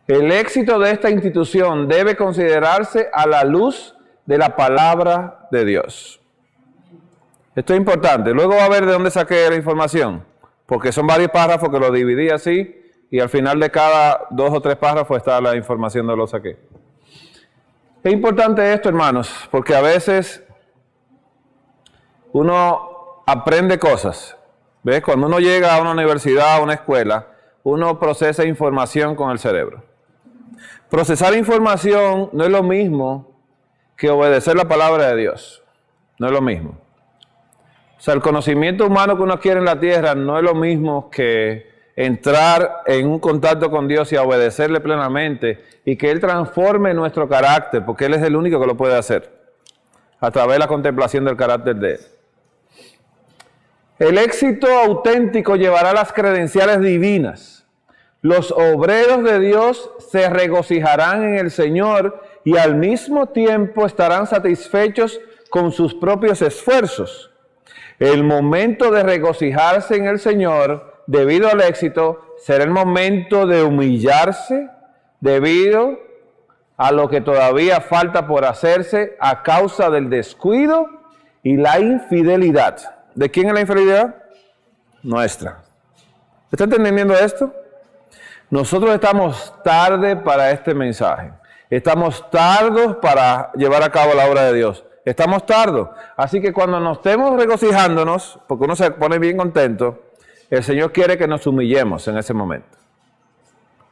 El éxito de esta institución debe considerarse a la luz de la palabra de Dios. Esto es importante. Luego va a ver de dónde saqué la información, porque son varios párrafos que lo dividí así, y al final de cada 2 o 3 párrafos está la información de lo saqué. Es importante esto, hermanos, porque a veces uno aprende cosas. ¿Ves? Cuando uno llega a una universidad, a una escuela, uno procesa información con el cerebro. Procesar información no es lo mismo que obedecer la palabra de Dios. No es lo mismo. O sea, el conocimiento humano que uno adquiere en la tierra no es lo mismo que entrar en un contacto con Dios y a obedecerle plenamente y que Él transforme nuestro carácter, porque Él es el único que lo puede hacer, a través de la contemplación del carácter de Él. El éxito auténtico llevará las credenciales divinas. Los obreros de Dios se regocijarán en el Señor y al mismo tiempo estarán satisfechos con sus propios esfuerzos. El momento de regocijarse en el Señor, debido al éxito, será el momento de humillarse debido a lo que todavía falta por hacerse a causa del descuido y la infidelidad. ¿De quién es la infidelidad? Nuestra. ¿Está entendiendo esto? Nosotros estamos tarde para este mensaje. Estamos tardos para llevar a cabo la obra de Dios. Estamos tardos. Así que cuando nos estemos regocijándonos, porque uno se pone bien contento, el Señor quiere que nos humillemos en ese momento.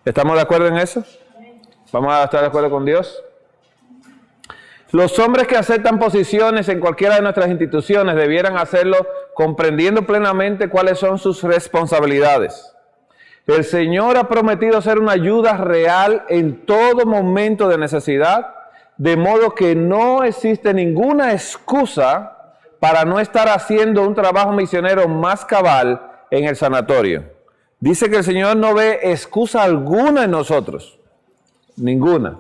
¿Estamos de acuerdo en eso? ¿Vamos a estar de acuerdo con Dios? Los hombres que aceptan posiciones en cualquiera de nuestras instituciones debieran hacerlo comprendiendo plenamente cuáles son sus responsabilidades. El Señor ha prometido ser una ayuda real en todo momento de necesidad, de modo que no existe ninguna excusa para no estar haciendo un trabajo misionero más cabal en el sanatorio. Dice que el Señor no ve excusa alguna en nosotros, ninguna.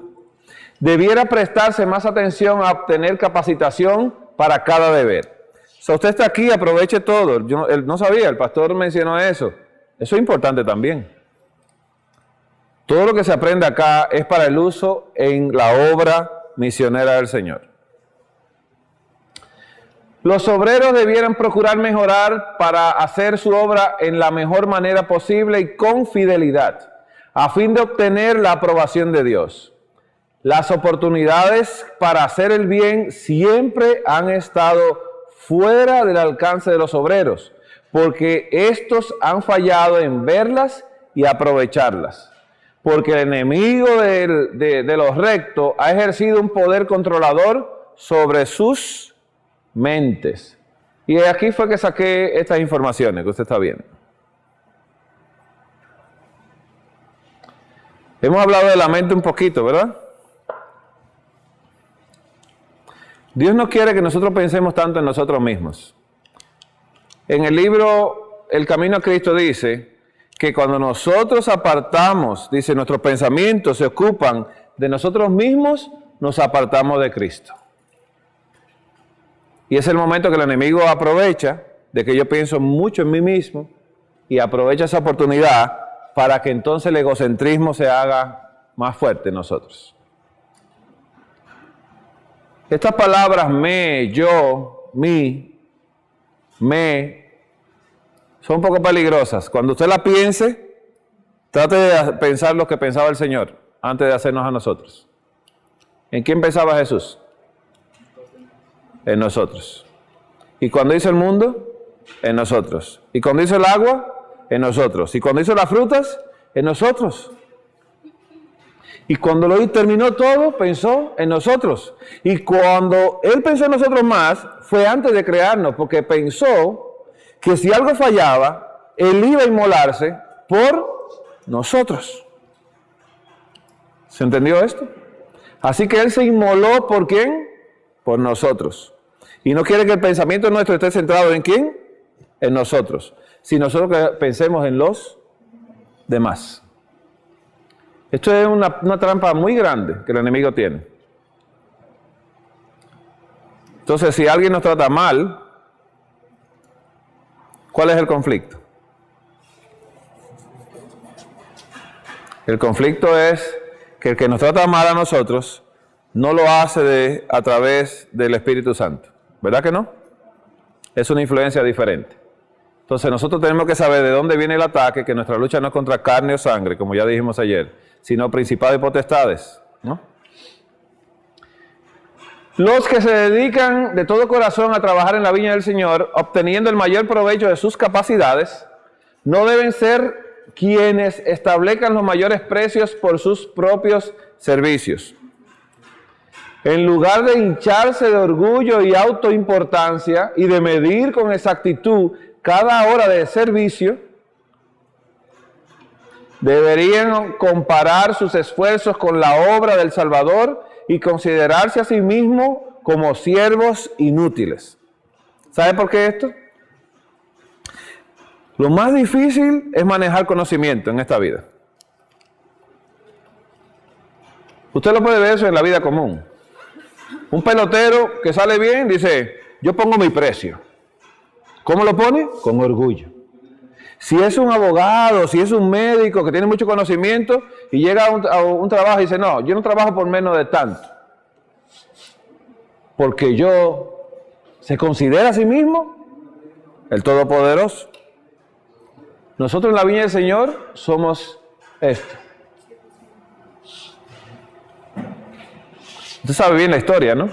Debiera prestarse más atención a obtener capacitación para cada deber. Si usted está aquí, aproveche todo. Él no sabía, el pastor mencionó eso. Eso es importante también. Todo lo que se aprende acá es para el uso en la obra misionera del Señor. Los obreros debieran procurar mejorar para hacer su obra en la mejor manera posible y con fidelidad, a fin de obtener la aprobación de Dios. Las oportunidades para hacer el bien siempre han estado fuera del alcance de los obreros, porque estos han fallado en verlas y aprovecharlas. Porque el enemigo de los rectos ha ejercido un poder controlador sobre sus mentes. Y aquí fue que saqué estas informaciones que usted está viendo. Hemos hablado de la mente un poquito, ¿verdad? Dios no quiere que nosotros pensemos tanto en nosotros mismos. En el libro El Camino a Cristo dice que cuando nosotros apartamos, dice, nuestros pensamientos se ocupan de nosotros mismos, nos apartamos de Cristo. Y es el momento que el enemigo aprovecha de que yo pienso mucho en mí mismo y aprovecha esa oportunidad para que entonces el egocentrismo se haga más fuerte en nosotros. Estas palabras me, yo, mi, me, son un poco peligrosas. Cuando usted la piense, trate de pensar lo que pensaba el Señor antes de hacernos a nosotros. ¿En quién pensaba Jesús? En nosotros. ¿Y cuando hizo el mundo? En nosotros. ¿Y cuando hizo el agua? En nosotros. ¿Y cuando hizo las frutas? En nosotros. Y cuando lo terminó todo, pensó en nosotros. Y cuando Él pensó en nosotros más, fue antes de crearnos, porque pensó que si algo fallaba, Él iba a inmolarse por nosotros. ¿Se entendió esto? Así que Él se inmoló, ¿por quién? Por nosotros. Y no quiere que el pensamiento nuestro esté centrado en quién, en nosotros, si nosotros que pensemos en los demás. Esto es una trampa muy grande que el enemigo tiene. Entonces, si alguien nos trata mal, ¿cuál es el conflicto? El conflicto es que el que nos trata mal a nosotros no lo hace a través del Espíritu Santo. ¿Verdad que no? Es una influencia diferente. Entonces nosotros tenemos que saber de dónde viene el ataque, que nuestra lucha no es contra carne o sangre, como ya dijimos ayer, sino principados y potestades, ¿no? Los que se dedican de todo corazón a trabajar en la viña del Señor, obteniendo el mayor provecho de sus capacidades, no deben ser quienes establezcan los mayores precios por sus propios servicios. En lugar de hincharse de orgullo y autoimportancia y de medir con exactitud cada hora de servicio, deberían comparar sus esfuerzos con la obra del Salvador y considerarse a sí mismos como siervos inútiles. ¿Sabe por qué esto? Lo más difícil es manejar conocimiento en esta vida. Usted lo puede ver eso en la vida común. Un pelotero que sale bien dice, yo pongo mi precio. ¿Cómo lo pone? Con orgullo. Si es un abogado, si es un médico que tiene mucho conocimiento y llega a un trabajo y dice, no, yo no trabajo por menos de tanto. Porque se considera a sí mismo el Todopoderoso. Nosotros en la viña del Señor somos esto. Usted sabe bien la historia, ¿no?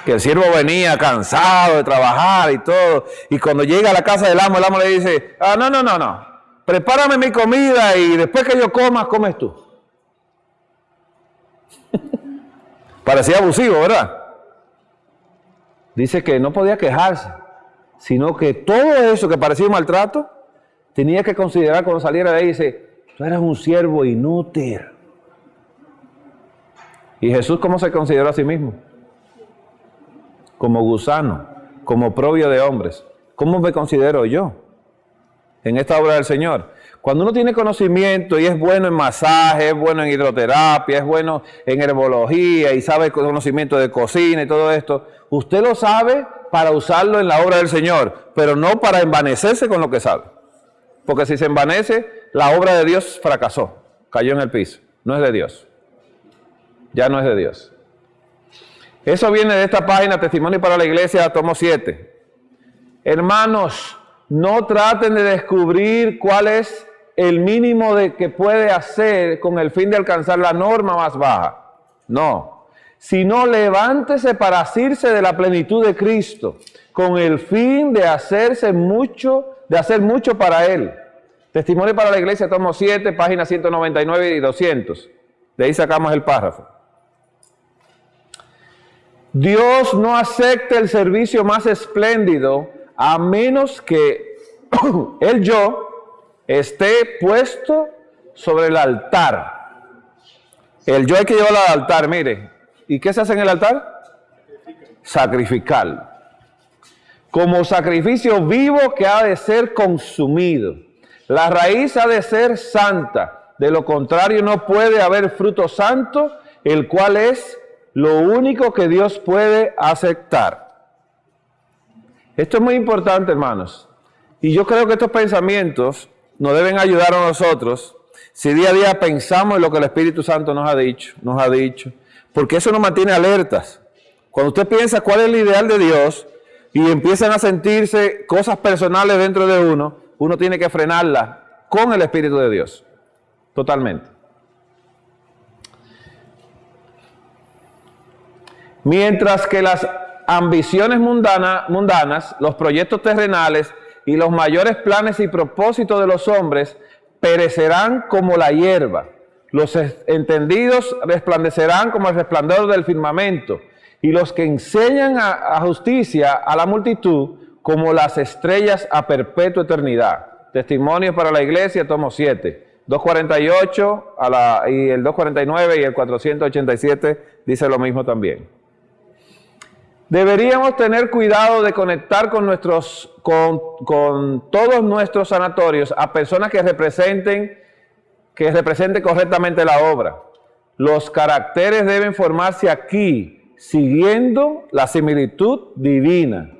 Que el siervo venía cansado de trabajar y todo, y cuando llega a la casa del amo, el amo le dice, no, prepárame mi comida y después que yo coma, comes tú. Parecía abusivo, ¿verdad? Dice que no podía quejarse, sino que todo eso que parecía un maltrato, tenía que considerar cuando saliera de ahí, dice, tú eres un siervo inútil. ¿Y Jesús cómo se consideró a sí mismo? Como gusano, como propio de hombres. ¿Cómo me considero yo en esta obra del Señor? Cuando uno tiene conocimiento y es bueno en masaje, es bueno en hidroterapia, es bueno en herbología y sabe conocimiento de cocina y todo esto, usted lo sabe para usarlo en la obra del Señor, pero no para envanecerse con lo que sabe. Porque si se envanece, la obra de Dios fracasó, cayó en el piso. No es de Dios. Ya no es de Dios. Eso viene de esta página, Testimonio para la Iglesia, tomo 7. Hermanos, no traten de descubrir cuál es el mínimo de que puede hacer con el fin de alcanzar la norma más baja. No. Sino levántese para asirse de la plenitud de Cristo, con el fin de hacer mucho para Él. Testimonio para la Iglesia, tomo 7, páginas 199 y 200. De ahí sacamos el párrafo. Dios no acepta el servicio más espléndido a menos que el yo esté puesto sobre el altar. El yo hay que llevarlo al altar, mire. ¿Y qué se hace en el altar? Sacrificarlo. Como sacrificio vivo que ha de ser consumido. La raíz ha de ser santa. De lo contrario no puede haber fruto santo, el cual es lo único que Dios puede aceptar. Esto es muy importante, hermanos. Y yo creo que estos pensamientos nos deben ayudar a nosotros si día a día pensamos en lo que el Espíritu Santo nos ha dicho. Porque eso nos mantiene alertas. Cuando usted piensa cuál es el ideal de Dios y empiezan a sentirse cosas personales dentro de uno, uno tiene que frenarlas con el Espíritu de Dios. Totalmente. Mientras que las ambiciones mundanas, los proyectos terrenales y los mayores planes y propósitos de los hombres perecerán como la hierba. Los entendidos resplandecerán como el resplandor del firmamento, y los que enseñan a justicia a la multitud como las estrellas a perpetua eternidad. Testimonios para la Iglesia, tomo 7. 248 y el 249 y el 487 dice lo mismo también. Deberíamos tener cuidado de conectar con todos nuestros sanatorios a personas que representen correctamente la obra. Los caracteres deben formarse aquí, siguiendo la similitud divina.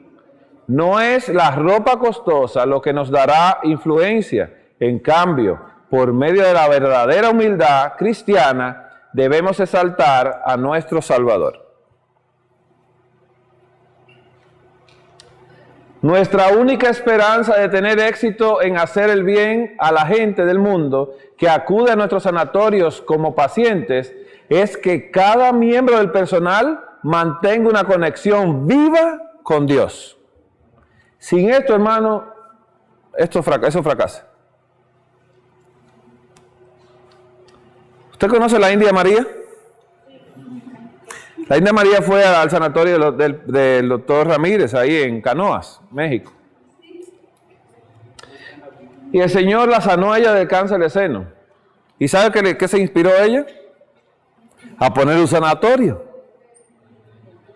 No es la ropa costosa lo que nos dará influencia. En cambio, por medio de la verdadera humildad cristiana, debemos exaltar a nuestro Salvador. Nuestra única esperanza de tener éxito en hacer el bien a la gente del mundo que acude a nuestros sanatorios como pacientes es que cada miembro del personal mantenga una conexión viva con Dios. Sin esto, hermano, eso fracasa. ¿Usted conoce la India María? La India María fue al sanatorio del doctor Ramírez, ahí en Canoas, México. Y el Señor la sanó a ella del cáncer de seno. ¿Y sabe qué se inspiró ella? A poner un sanatorio.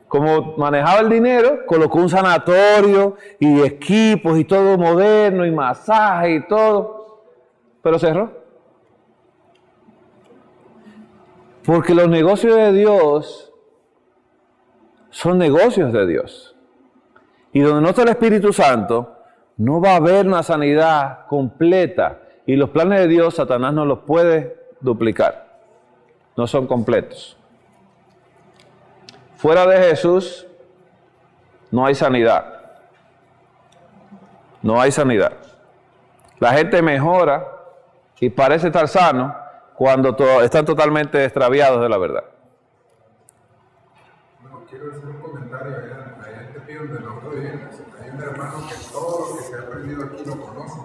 Como manejaba el dinero, colocó un sanatorio y equipos y todo moderno y masaje y todo. Pero cerró. Porque los negocios de Dios son negocios de Dios. Y donde no está el Espíritu Santo, no va a haber una sanidad completa. Y los planes de Dios, Satanás no los puede duplicar. No son completos. Fuera de Jesús, no hay sanidad. No hay sanidad. La gente mejora y parece estar sano cuando están totalmente extraviados de la verdad. Quiero hacer un comentario allá en este pie donde nosotros vivimos. Hay un hermano que todo lo que se ha aprendido aquí lo conoce.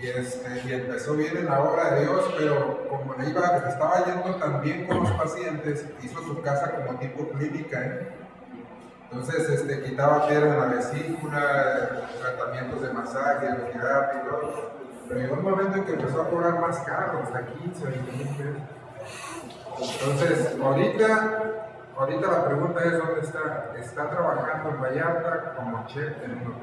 Y empezó bien en la obra de Dios, pero como le estaba yendo tan bien con los pacientes, hizo su casa como tipo clínica, ¿eh? Entonces quitaba piedra en la vesícula, tratamientos de masaje, aromaterapia y todo. Pero llegó un momento en que empezó a cobrar más caro, hasta 15 o 20 mil pesos. Entonces, ahorita la pregunta es ¿dónde está? Está trabajando en Vallarta como chef en un hotel.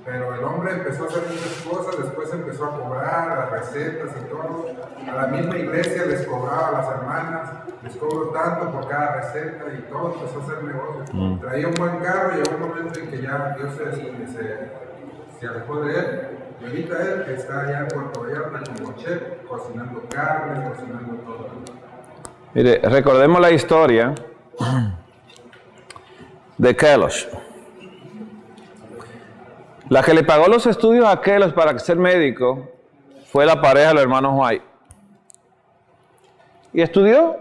Pero el hombre empezó a hacer muchas cosas, después empezó a cobrar las recetas y todo. A la misma iglesia les cobraba a las hermanas, les cobro tanto por cada receta y todo, empezó a hacer negocio. Traía un buen carro y llegó un momento en que ya Dios se alejó de él. Y ahorita él está allá en Puerto Vallarta como chef, cocinando carne, cocinando todo. Mire, recordemos la historia de Kelos. La que le pagó los estudios a Kelos para ser médico fue la pareja de los hermanos White. Y estudió.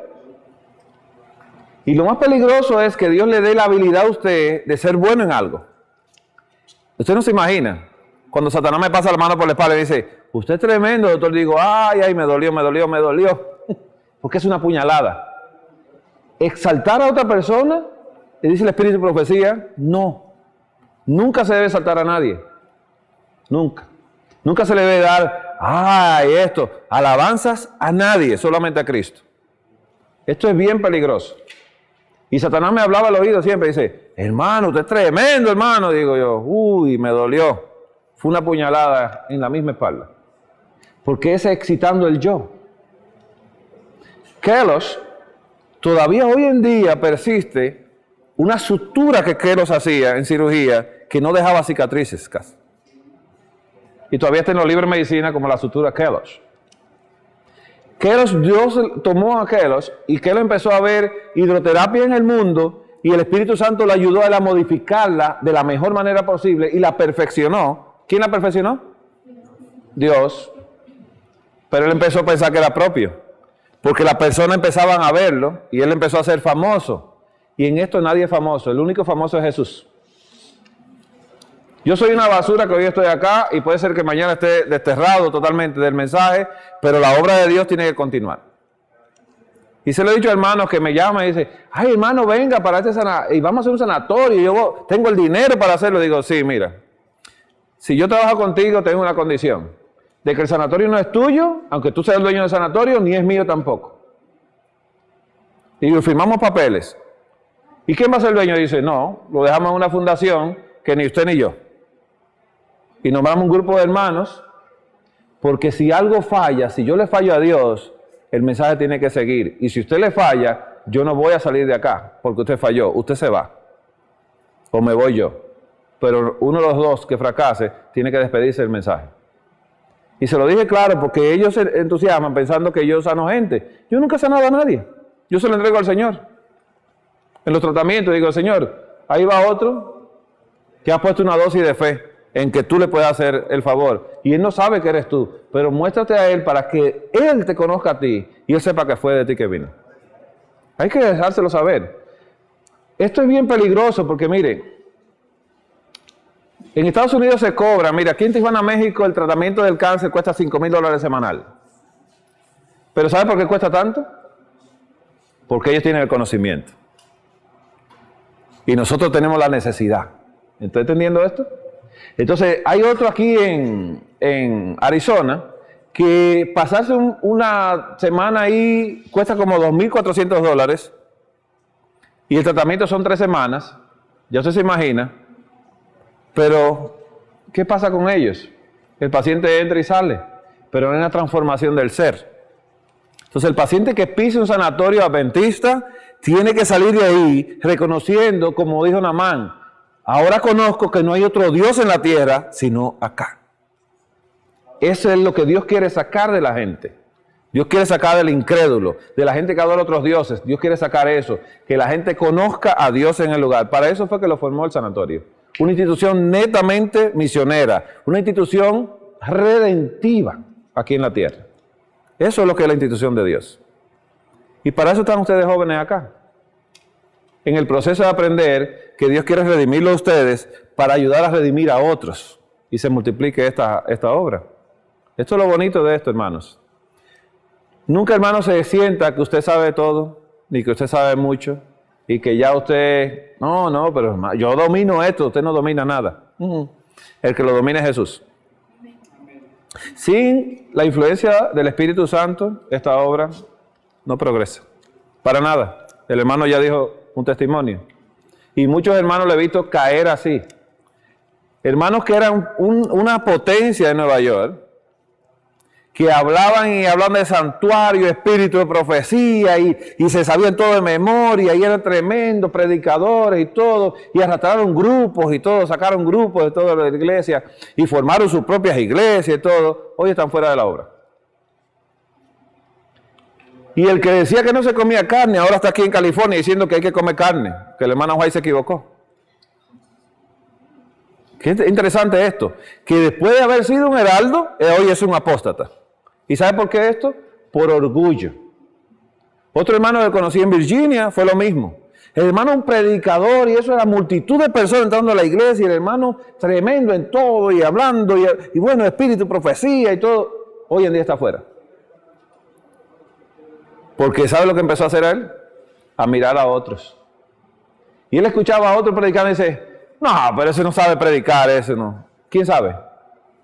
Y lo más peligroso es que Dios le dé la habilidad a usted de ser bueno en algo. Usted no se imagina. Cuando Satanás me pasa la mano por la espalda y dice, usted es tremendo, doctor, digo, ay, me dolió. Porque es una puñalada. Exaltar a otra persona, le dice el Espíritu de Profecía, no. Nunca se debe exaltar a nadie. Nunca. Nunca se le debe dar, alabanzas a nadie, solamente a Cristo. Esto es bien peligroso. Y Satanás me hablaba al oído siempre, dice, hermano, usted es tremendo, hermano. Digo yo, me dolió. Fue una puñalada en la misma espalda. Porque es excitando el yo. Kelos, todavía hoy en día persiste una sutura que Kelos hacía en cirugía que no dejaba cicatrices casi. Y todavía está en los libros de medicina como la sutura Kelos. Dios tomó a Kelos y Kelos empezó a ver hidroterapia en el mundo y el Espíritu Santo le ayudó a él a modificarla de la mejor manera posible y la perfeccionó. ¿Quién la perfeccionó? Dios. Pero él empezó a pensar que era propio. Porque las personas empezaban a verlo y él empezó a ser famoso. Y en esto nadie es famoso. El único famoso es Jesús. Yo soy una basura que hoy estoy acá y puede ser que mañana esté desterrado totalmente del mensaje, pero la obra de Dios tiene que continuar. Y se lo he dicho a hermanos que me llaman y dicen, ay hermano, venga para este sanatorio y vamos a hacer un sanatorio. Y yo tengo el dinero para hacerlo. Digo, sí, mira, si yo trabajo contigo tengo una condición. De que el sanatorio no es tuyo, aunque tú seas el dueño del sanatorio, ni es mío tampoco. Y firmamos papeles. ¿Y quién va a ser el dueño? Dice, no, lo dejamos en una fundación que ni usted ni yo. Y nombramos un grupo de hermanos, porque si algo falla, si yo le fallo a Dios, el mensaje tiene que seguir. Y si usted le falla, yo no voy a salir de acá, porque usted falló, usted se va. O me voy yo. Pero uno de los dos que fracase, tiene que despedirse del mensaje. Y se lo dije claro, porque ellos se entusiasman pensando que yo sano gente. Yo nunca he sanado a nadie. Yo se lo entrego al Señor. En los tratamientos digo, Señor, ahí va otro que ha puesto una dosis de fe en que tú le puedas hacer el favor. Y él no sabe que eres tú, pero muéstrate a él para que él te conozca a ti y él sepa que fue de ti que vino. Hay que dejárselo saber. Esto es bien peligroso porque, mire, en Estados Unidos se cobra, mira, aquí en Tijuana, México, el tratamiento del cáncer cuesta $5,000 semanal. ¿Pero sabe por qué cuesta tanto? Porque ellos tienen el conocimiento. Y nosotros tenemos la necesidad. ¿Está entendiendo esto? Entonces, hay otro aquí en Arizona que pasarse una semana ahí cuesta como $2,400 y el tratamiento son 3 semanas. Ya usted se imagina. Pero, ¿qué pasa con ellos? El paciente entra y sale, pero no hay una transformación del ser. Entonces, el paciente que pise un sanatorio adventista tiene que salir de ahí reconociendo, como dijo Naamán, ahora conozco que no hay otro Dios en la tierra, sino acá. Eso es lo que Dios quiere sacar de la gente. Dios quiere sacar del incrédulo, de la gente que adora a otros dioses. Dios quiere sacar eso, que la gente conozca a Dios en el lugar. Para eso fue que lo formó el sanatorio. Una institución netamente misionera, una institución redentiva aquí en la tierra. Eso es lo que es la institución de Dios. Y para eso están ustedes jóvenes acá. En el proceso de aprender que Dios quiere redimirlo a ustedes para ayudar a redimir a otros y se multiplique esta obra. Esto es lo bonito de esto, hermanos. Nunca, hermano, se sienta que usted sabe todo, ni que usted sabe mucho, y que ya usted, no, pero hermano, yo domino esto, usted no domina nada. El que lo domina es Jesús. Sin la influencia del Espíritu Santo, esta obra no progresa. Para nada. El hermano ya dijo un testimonio. Y muchos hermanos le he visto caer así. Hermanos que eran una potencia en Nueva York, que hablaban de santuario, espíritu de profecía, y se sabían todo de memoria, y eran tremendos predicadores y todo, y arrastraron grupos y todo, sacaron grupos de toda la iglesia, y formaron sus propias iglesias y todo. Hoy están fuera de la obra. Y el que decía que no se comía carne, ahora está aquí en California diciendo que hay que comer carne, que el hermano White se equivocó. Qué interesante esto, que después de haber sido un heraldo, hoy es un apóstata. ¿Y sabe por qué esto? Por orgullo. Otro hermano que conocí en Virginia fue lo mismo. El hermano un predicador y eso era multitud de personas entrando a la iglesia y el hermano tremendo en todo y hablando y bueno, espíritu, profecía y todo. Hoy en día está afuera. Porque ¿sabe lo que empezó a hacer él? A mirar a otros. Y él escuchaba a otro predicar y dice, no, pero ese no sabe predicar, ese no. ¿Quién sabe?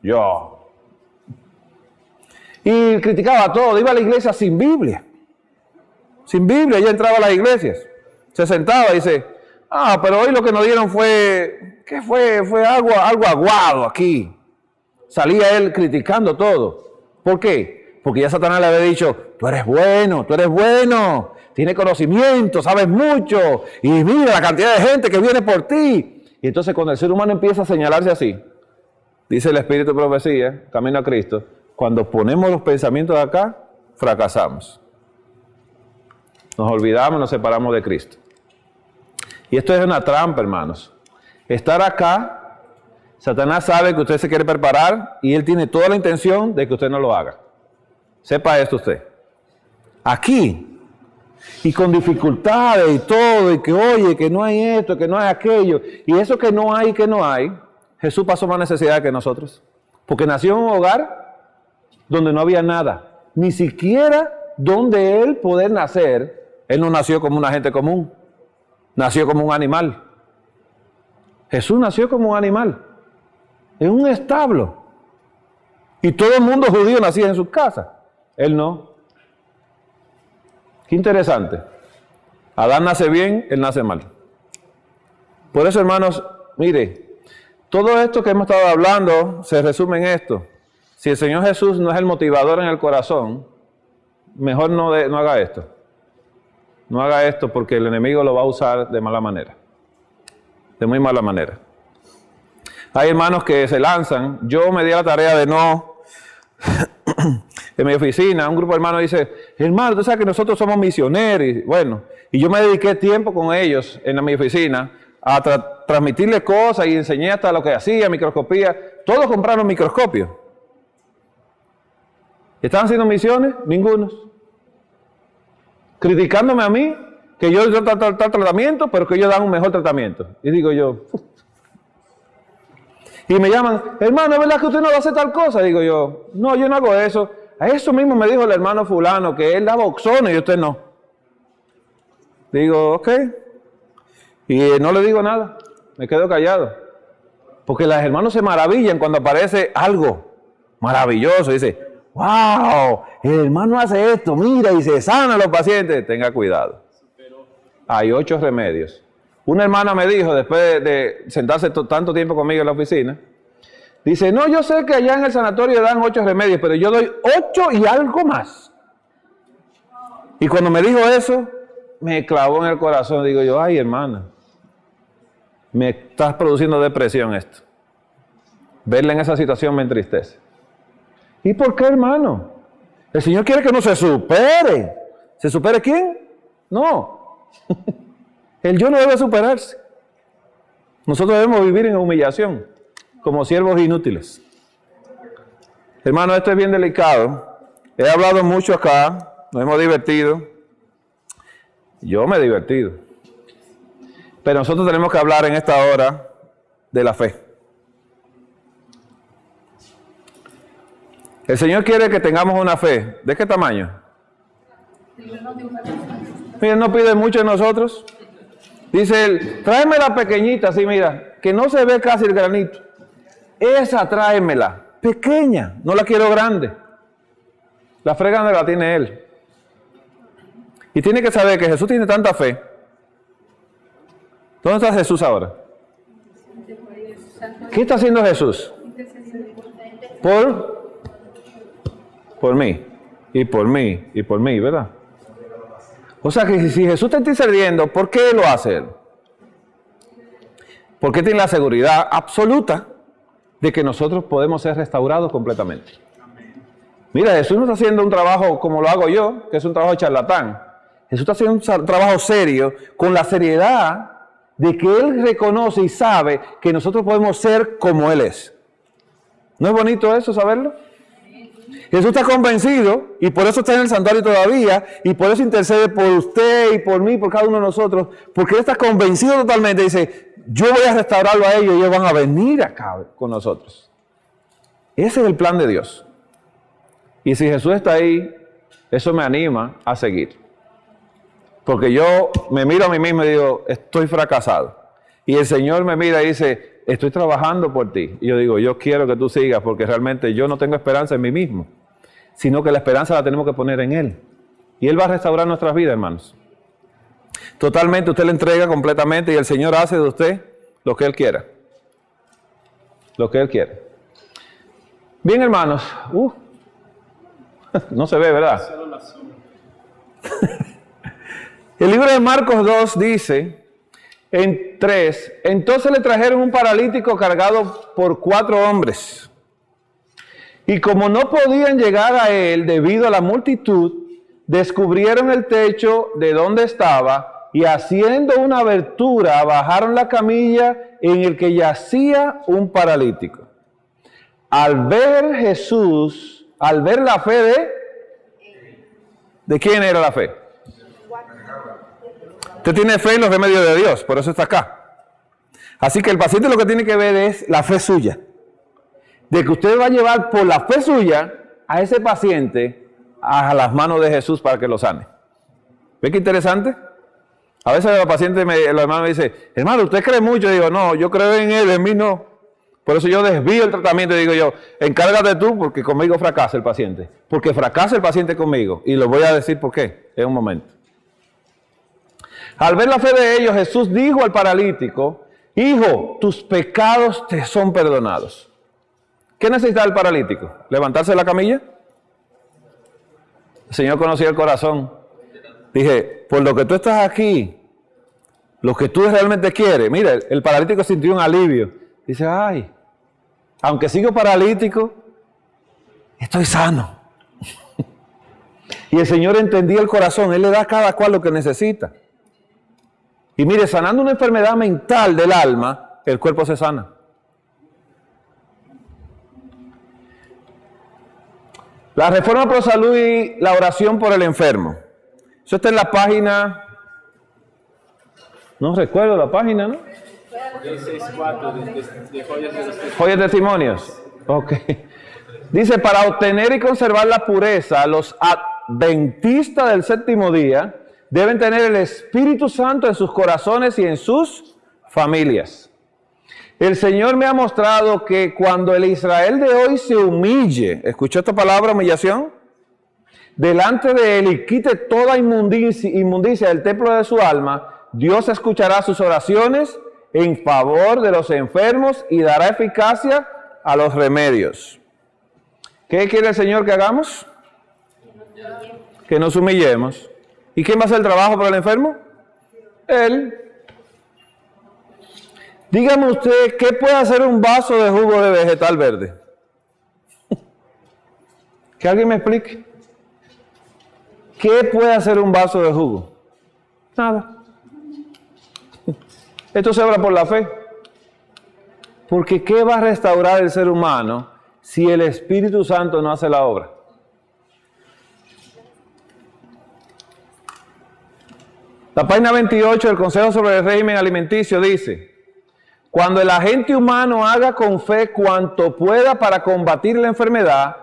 Yo. Y criticaba a todo, iba a la iglesia sin Biblia. Sin Biblia, ya entraba a las iglesias. Se sentaba y dice, pero hoy lo que nos dieron fue, ¿qué fue? Fue algo aguado aquí. Salía él criticando todo. ¿Por qué? Porque ya Satanás le había dicho, tú eres bueno, tienes conocimiento, sabes mucho, y mira la cantidad de gente que viene por ti. Y entonces cuando el ser humano empieza a señalarse así, dice el Espíritu de Profecía, camino a Cristo, cuando ponemos los pensamientos acá, fracasamos. Nos olvidamos, nos separamos de Cristo. Y esto es una trampa, hermanos. Estar acá, Satanás sabe que usted se quiere preparar y él tiene toda la intención de que usted no lo haga. Sepa esto usted. Aquí, y con dificultades y todo, y que oye, que no hay esto, que no hay aquello, y eso que no hay, Jesús pasó más necesidad que nosotros. Porque nació en un hogar donde no había nada, ni siquiera donde él poder nacer. Él no nació como una gente común, nació como un animal. Jesús nació como un animal, en un establo. Y todo el mundo judío nacía en sus casas, él no. Qué interesante. Adán nace bien, él nace mal. Por eso, hermanos, mire, todo esto que hemos estado hablando se resume en esto. Si el Señor Jesús no es el motivador en el corazón, mejor no haga esto. No haga esto porque el enemigo lo va a usar de mala manera. De muy mala manera. Hay hermanos que se lanzan. Yo me di la tarea de no en mi oficina, un grupo de hermanos dice, hermano, tú sabes que nosotros somos misioneros. Y bueno, y yo me dediqué tiempo con ellos en mi oficina a transmitirles cosas y enseñé hasta lo que hacía, microscopía. Todos compraron microscopios. ¿Estaban haciendo misiones? Ninguno. Criticándome a mí, que yo tal tratamiento, pero que ellos dan un mejor tratamiento. Y digo yo, y me llaman, hermano, ¿es verdad que usted no va a hacer tal cosa? Digo yo, no, yo no hago eso. A eso mismo me dijo el hermano fulano, que él daba oxono y usted no. Digo, ok. Y no le digo nada, me quedo callado. Porque los hermanos se maravillan cuando aparece algo maravilloso. Dice, wow, el hermano hace esto, mira, y se sana a los pacientes. Tenga cuidado. Hay 8 remedios. Una hermana me dijo, después de sentarse tanto tiempo conmigo en la oficina, dice, no, yo sé que allá en el sanatorio dan 8 remedios, pero yo doy 8 y algo más. Y cuando me dijo eso, me clavó en el corazón. Digo yo, ay, hermana, me estás produciendo depresión esto. Verla en esa situación me entristece. ¿Y por qué, hermano? El Señor quiere que uno se supere. ¿Se supere quién? No. El yo no debe superarse. Nosotros debemos vivir en humillación, como siervos inútiles. Hermano, esto es bien delicado. He hablado mucho acá, nos hemos divertido. Yo me he divertido. Pero nosotros tenemos que hablar en esta hora de la fe. El Señor quiere que tengamos una fe. ¿De qué tamaño? Él no pide mucho de nosotros. Dice él, tráeme la pequeñita, así mira, que no se ve casi el granito. Esa tráemela, pequeña, no la quiero grande. La fe grande la tiene él. Y tiene que saber que Jesús tiene tanta fe. ¿Dónde está Jesús ahora? ¿Qué está haciendo Jesús? Por mí, y por mí, y por mí, ¿verdad? O sea que si Jesús te está intercediendo, ¿por qué lo hace Él? Porque tiene la seguridad absoluta de que nosotros podemos ser restaurados completamente. Mira, Jesús no está haciendo un trabajo como lo hago yo, que es un trabajo charlatán. Jesús está haciendo un trabajo serio, con la seriedad de que Él reconoce y sabe que nosotros podemos ser como Él es. ¿No es bonito eso, saberlo? Jesús está convencido y por eso está en el santuario todavía y por eso intercede por usted y por mí, por cada uno de nosotros, porque Él está convencido totalmente. Dice, yo voy a restaurarlo a ellos y ellos van a venir acá con nosotros. Ese es el plan de Dios. Y si Jesús está ahí, eso me anima a seguir. Porque yo me miro a mí mismo y digo, estoy fracasado. Y el Señor me mira y dice, estoy trabajando por ti. Y yo digo, yo quiero que tú sigas porque realmente yo no tengo esperanza en mí mismo, sino que la esperanza la tenemos que poner en Él. Y Él va a restaurar nuestras vidas, hermanos. Totalmente, usted le entrega completamente y el Señor hace de usted lo que Él quiera. Lo que Él quiere. Bien, hermanos. No se ve, ¿verdad? El libro de Marcos 2 dice, en 3, entonces le trajeron un paralítico cargado por 4 hombres. Y como no podían llegar a él debido a la multitud, descubrieron el techo de donde estaba y haciendo una abertura bajaron la camilla en el que yacía un paralítico. Al ver Jesús, al ver la fe ¿de quién era la fe? Usted tiene fe en los remedios de Dios, por eso está acá. Así que el paciente lo que tiene que ver es la fe suya. De que usted va a llevar por la fe suya a ese paciente a las manos de Jesús para que lo sane. ¿Ve qué interesante? A veces los pacientes, los hermanos me dicen, hermano, ¿usted cree mucho? Y digo, no, yo creo en él, en mí no. Por eso yo desvío el tratamiento y digo yo, encárgate tú porque conmigo fracasa el paciente. Porque fracasa el paciente conmigo. Y lo voy a decir por qué en un momento. Al ver la fe de ellos, Jesús dijo al paralítico, hijo, tus pecados te son perdonados. ¿Qué necesita el paralítico? ¿Levantarse de la camilla? El Señor conocía el corazón. Dije, por lo que tú estás aquí, lo que tú realmente quieres. Mira, el paralítico sintió un alivio. Dice, ay, aunque sigo paralítico, estoy sano. Y el Señor entendía el corazón, Él le da a cada cual lo que necesita. Y mire, sanando una enfermedad mental del alma, el cuerpo se sana. La reforma por salud y la oración por el enfermo. Eso está en la página, no recuerdo la página, ¿no? 664 de Joyas de los Joyas Testimonios. Ok. Dice, para obtener y conservar la pureza, los adventistas del séptimo día deben tener el Espíritu Santo en sus corazones y en sus familias. El Señor me ha mostrado que cuando el Israel de hoy se humille, ¿escuchó esta palabra, humillación? Delante de Él y quite toda inmundicia del templo de su alma, Dios escuchará sus oraciones en favor de los enfermos y dará eficacia a los remedios. ¿Qué quiere el Señor que hagamos? Que nos humillemos. ¿Y quién va a hacer el trabajo para el enfermo? Él. Dígame usted, ¿qué puede hacer un vaso de jugo de vegetal verde? Que alguien me explique. ¿Qué puede hacer un vaso de jugo? Nada. Esto se obra por la fe. Porque ¿qué va a restaurar el ser humano si el Espíritu Santo no hace la obra? La página 28 del Consejo sobre el Régimen Alimenticio dice: cuando el agente humano haga con fe cuanto pueda para combatir la enfermedad,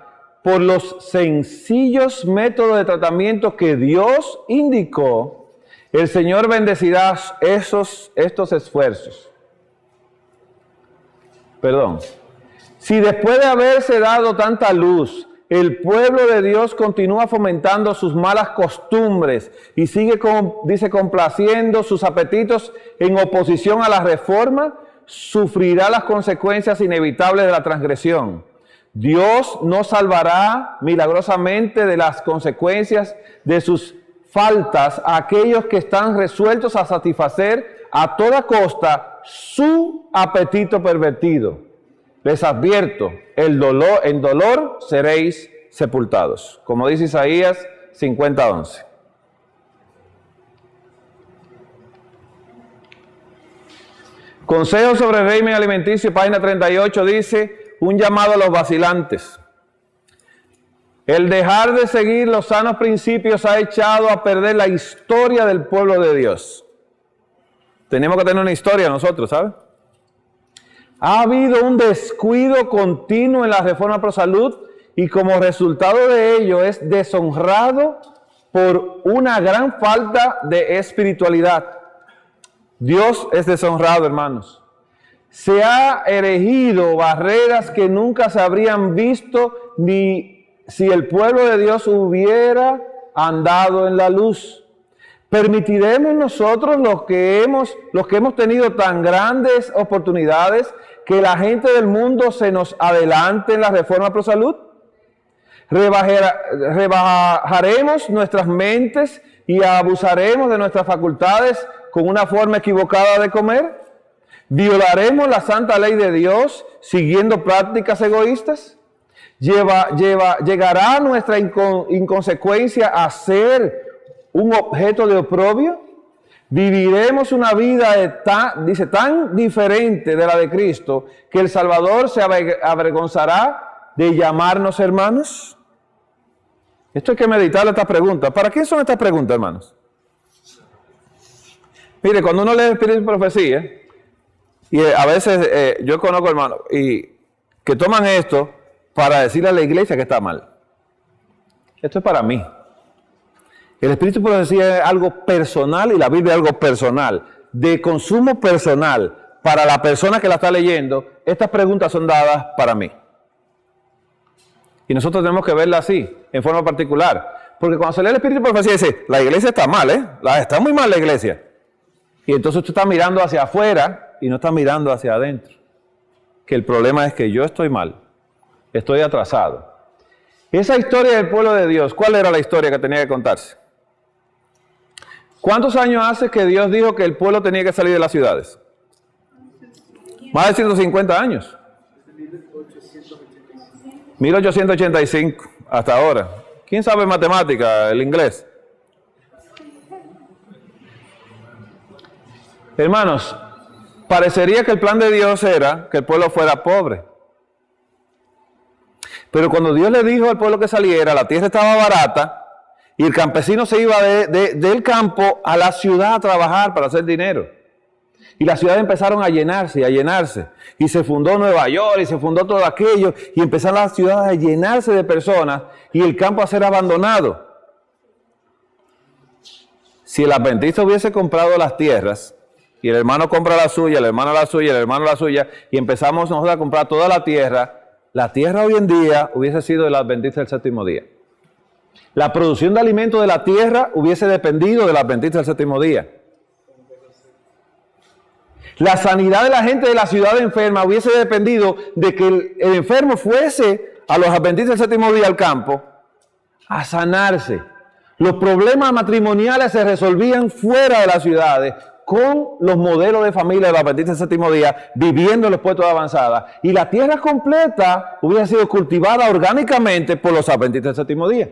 por los sencillos métodos de tratamiento que Dios indicó, el Señor bendecirá estos esfuerzos. Perdón. Si después de haberse dado tanta luz, el pueblo de Dios continúa fomentando sus malas costumbres y sigue, dice, complaciendo sus apetitos en oposición a la reforma, sufrirá las consecuencias inevitables de la transgresión. Dios no salvará milagrosamente de las consecuencias de sus faltas a aquellos que están resueltos a satisfacer a toda costa su apetito pervertido. Les advierto, en dolor seréis sepultados. Como dice Isaías 50:11. Consejo sobre el régimen alimenticio, página 38, dice: un llamado a los vacilantes. El dejar de seguir los sanos principios ha echado a perder la historia del pueblo de Dios. Tenemos que tener una historia nosotros, ¿sabes? Ha habido un descuido continuo en la reforma pro salud y como resultado de ello es deshonrado por una gran falta de espiritualidad. Dios es deshonrado, hermanos. Se ha erigido barreras que nunca se habrían visto ni si el pueblo de Dios hubiera andado en la luz. ¿Permitiremos nosotros los que hemos tenido tan grandes oportunidades que la gente del mundo se nos adelante en la reforma pro salud? ¿Rebajaremos nuestras mentes y abusaremos de nuestras facultades con una forma equivocada de comer? ¿Violaremos la santa ley de Dios siguiendo prácticas egoístas? ¿Llegará nuestra inconsecuencia a ser un objeto de oprobio? ¿Viviremos una vida tan diferente de la de Cristo que el Salvador se avergonzará de llamarnos hermanos? Esto hay que meditar estas preguntas. ¿Para quién son estas preguntas, hermanos? Mire, cuando uno lee Espíritu y Profecía, y a veces yo conozco hermanos y que toman esto para decirle a la iglesia que está mal. Esto es para mí. El Espíritu y Profecía es algo personal y la Biblia es algo personal, de consumo personal para la persona que la está leyendo. Estas preguntas son dadas para mí. Y nosotros tenemos que verla así, en forma particular. Porque cuando se lee el Espíritu y Profecía dice, la iglesia está mal, está muy mal la iglesia. Y entonces usted está mirando hacia afuera y no está mirando hacia adentro. Que el problema es que yo estoy mal, estoy atrasado. Esa historia del pueblo de Dios, ¿cuál era la historia que tenía que contarse? ¿Cuántos años hace que Dios dijo que el pueblo tenía que salir de las ciudades? Más de 150 años. 1885 hasta ahora. ¿Quién sabe matemática, el inglés? Hermanos, parecería que el plan de Dios era que el pueblo fuera pobre. Pero cuando Dios le dijo al pueblo que saliera, la tierra estaba barata y el campesino se iba del campo a la ciudad a trabajar para hacer dinero. Y las ciudades empezaron a llenarse y a llenarse. Y se fundó Nueva York y se fundó todo aquello. Y empezaron las ciudades a llenarse de personas y el campo a ser abandonado. Si el adventista hubiese comprado las tierras, y el hermano compra la suya, el hermano la suya, el hermano la suya, y empezamos nosotros a comprar toda la tierra hoy en día hubiese sido del adventista del séptimo día. La producción de alimentos de la tierra hubiese dependido del adventista del séptimo día. La sanidad de la gente de la ciudad enferma hubiese dependido de que el enfermo fuese a los adventistas del séptimo día al campo a sanarse. Los problemas matrimoniales se resolvían fuera de las ciudades con los modelos de familia de los adventistas del séptimo día viviendo en los puestos de avanzada. Y la tierra completa hubiera sido cultivada orgánicamente por los adventistas del séptimo día.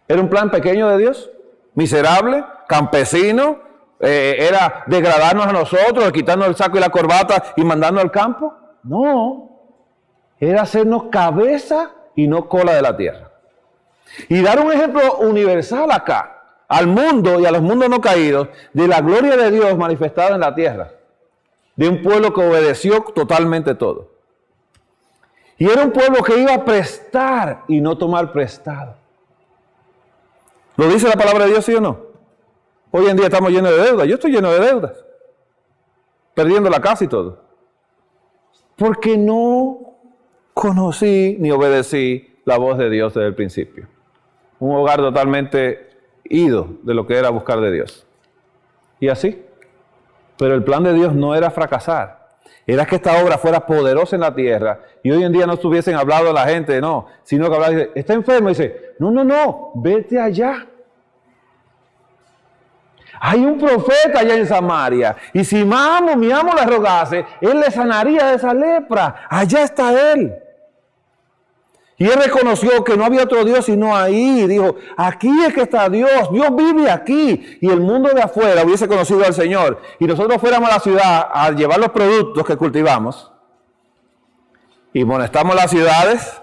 ¿Era un plan pequeño de Dios? ¿Miserable? ¿Campesino? ¿Era degradarnos a nosotros, quitarnos el saco y la corbata y mandarnos al campo? No. Era hacernos cabeza y no cola de la tierra. Y dar un ejemplo universal acá, al mundo y a los mundos no caídos, de la gloria de Dios manifestada en la tierra. De un pueblo que obedeció totalmente todo. Y era un pueblo que iba a prestar y no tomar prestado. ¿Lo dice la palabra de Dios, sí o no? Hoy en día estamos llenos de deudas. Yo estoy lleno de deudas. Perdiendo la casa y todo. Porque no conocí ni obedecí la voz de Dios desde el principio. Un hogar totalmente ido de lo que era buscar de Dios. Y así. Pero el plan de Dios no era fracasar. Era que esta obra fuera poderosa en la tierra. Y hoy en día no estuviesen hablando a la gente, no. Sino que hablaban, dice, está enfermo. Y dice, no, vete allá. Hay un profeta allá en Samaria. Y si mi amo le rogase, él le sanaría de esa lepra. Allá está él. Y él reconoció que no había otro Dios sino ahí. Dijo, aquí es que está Dios. Dios vive aquí. Y el mundo de afuera hubiese conocido al Señor. Y nosotros fuéramos a la ciudad a llevar los productos que cultivamos. Y molestamos las ciudades.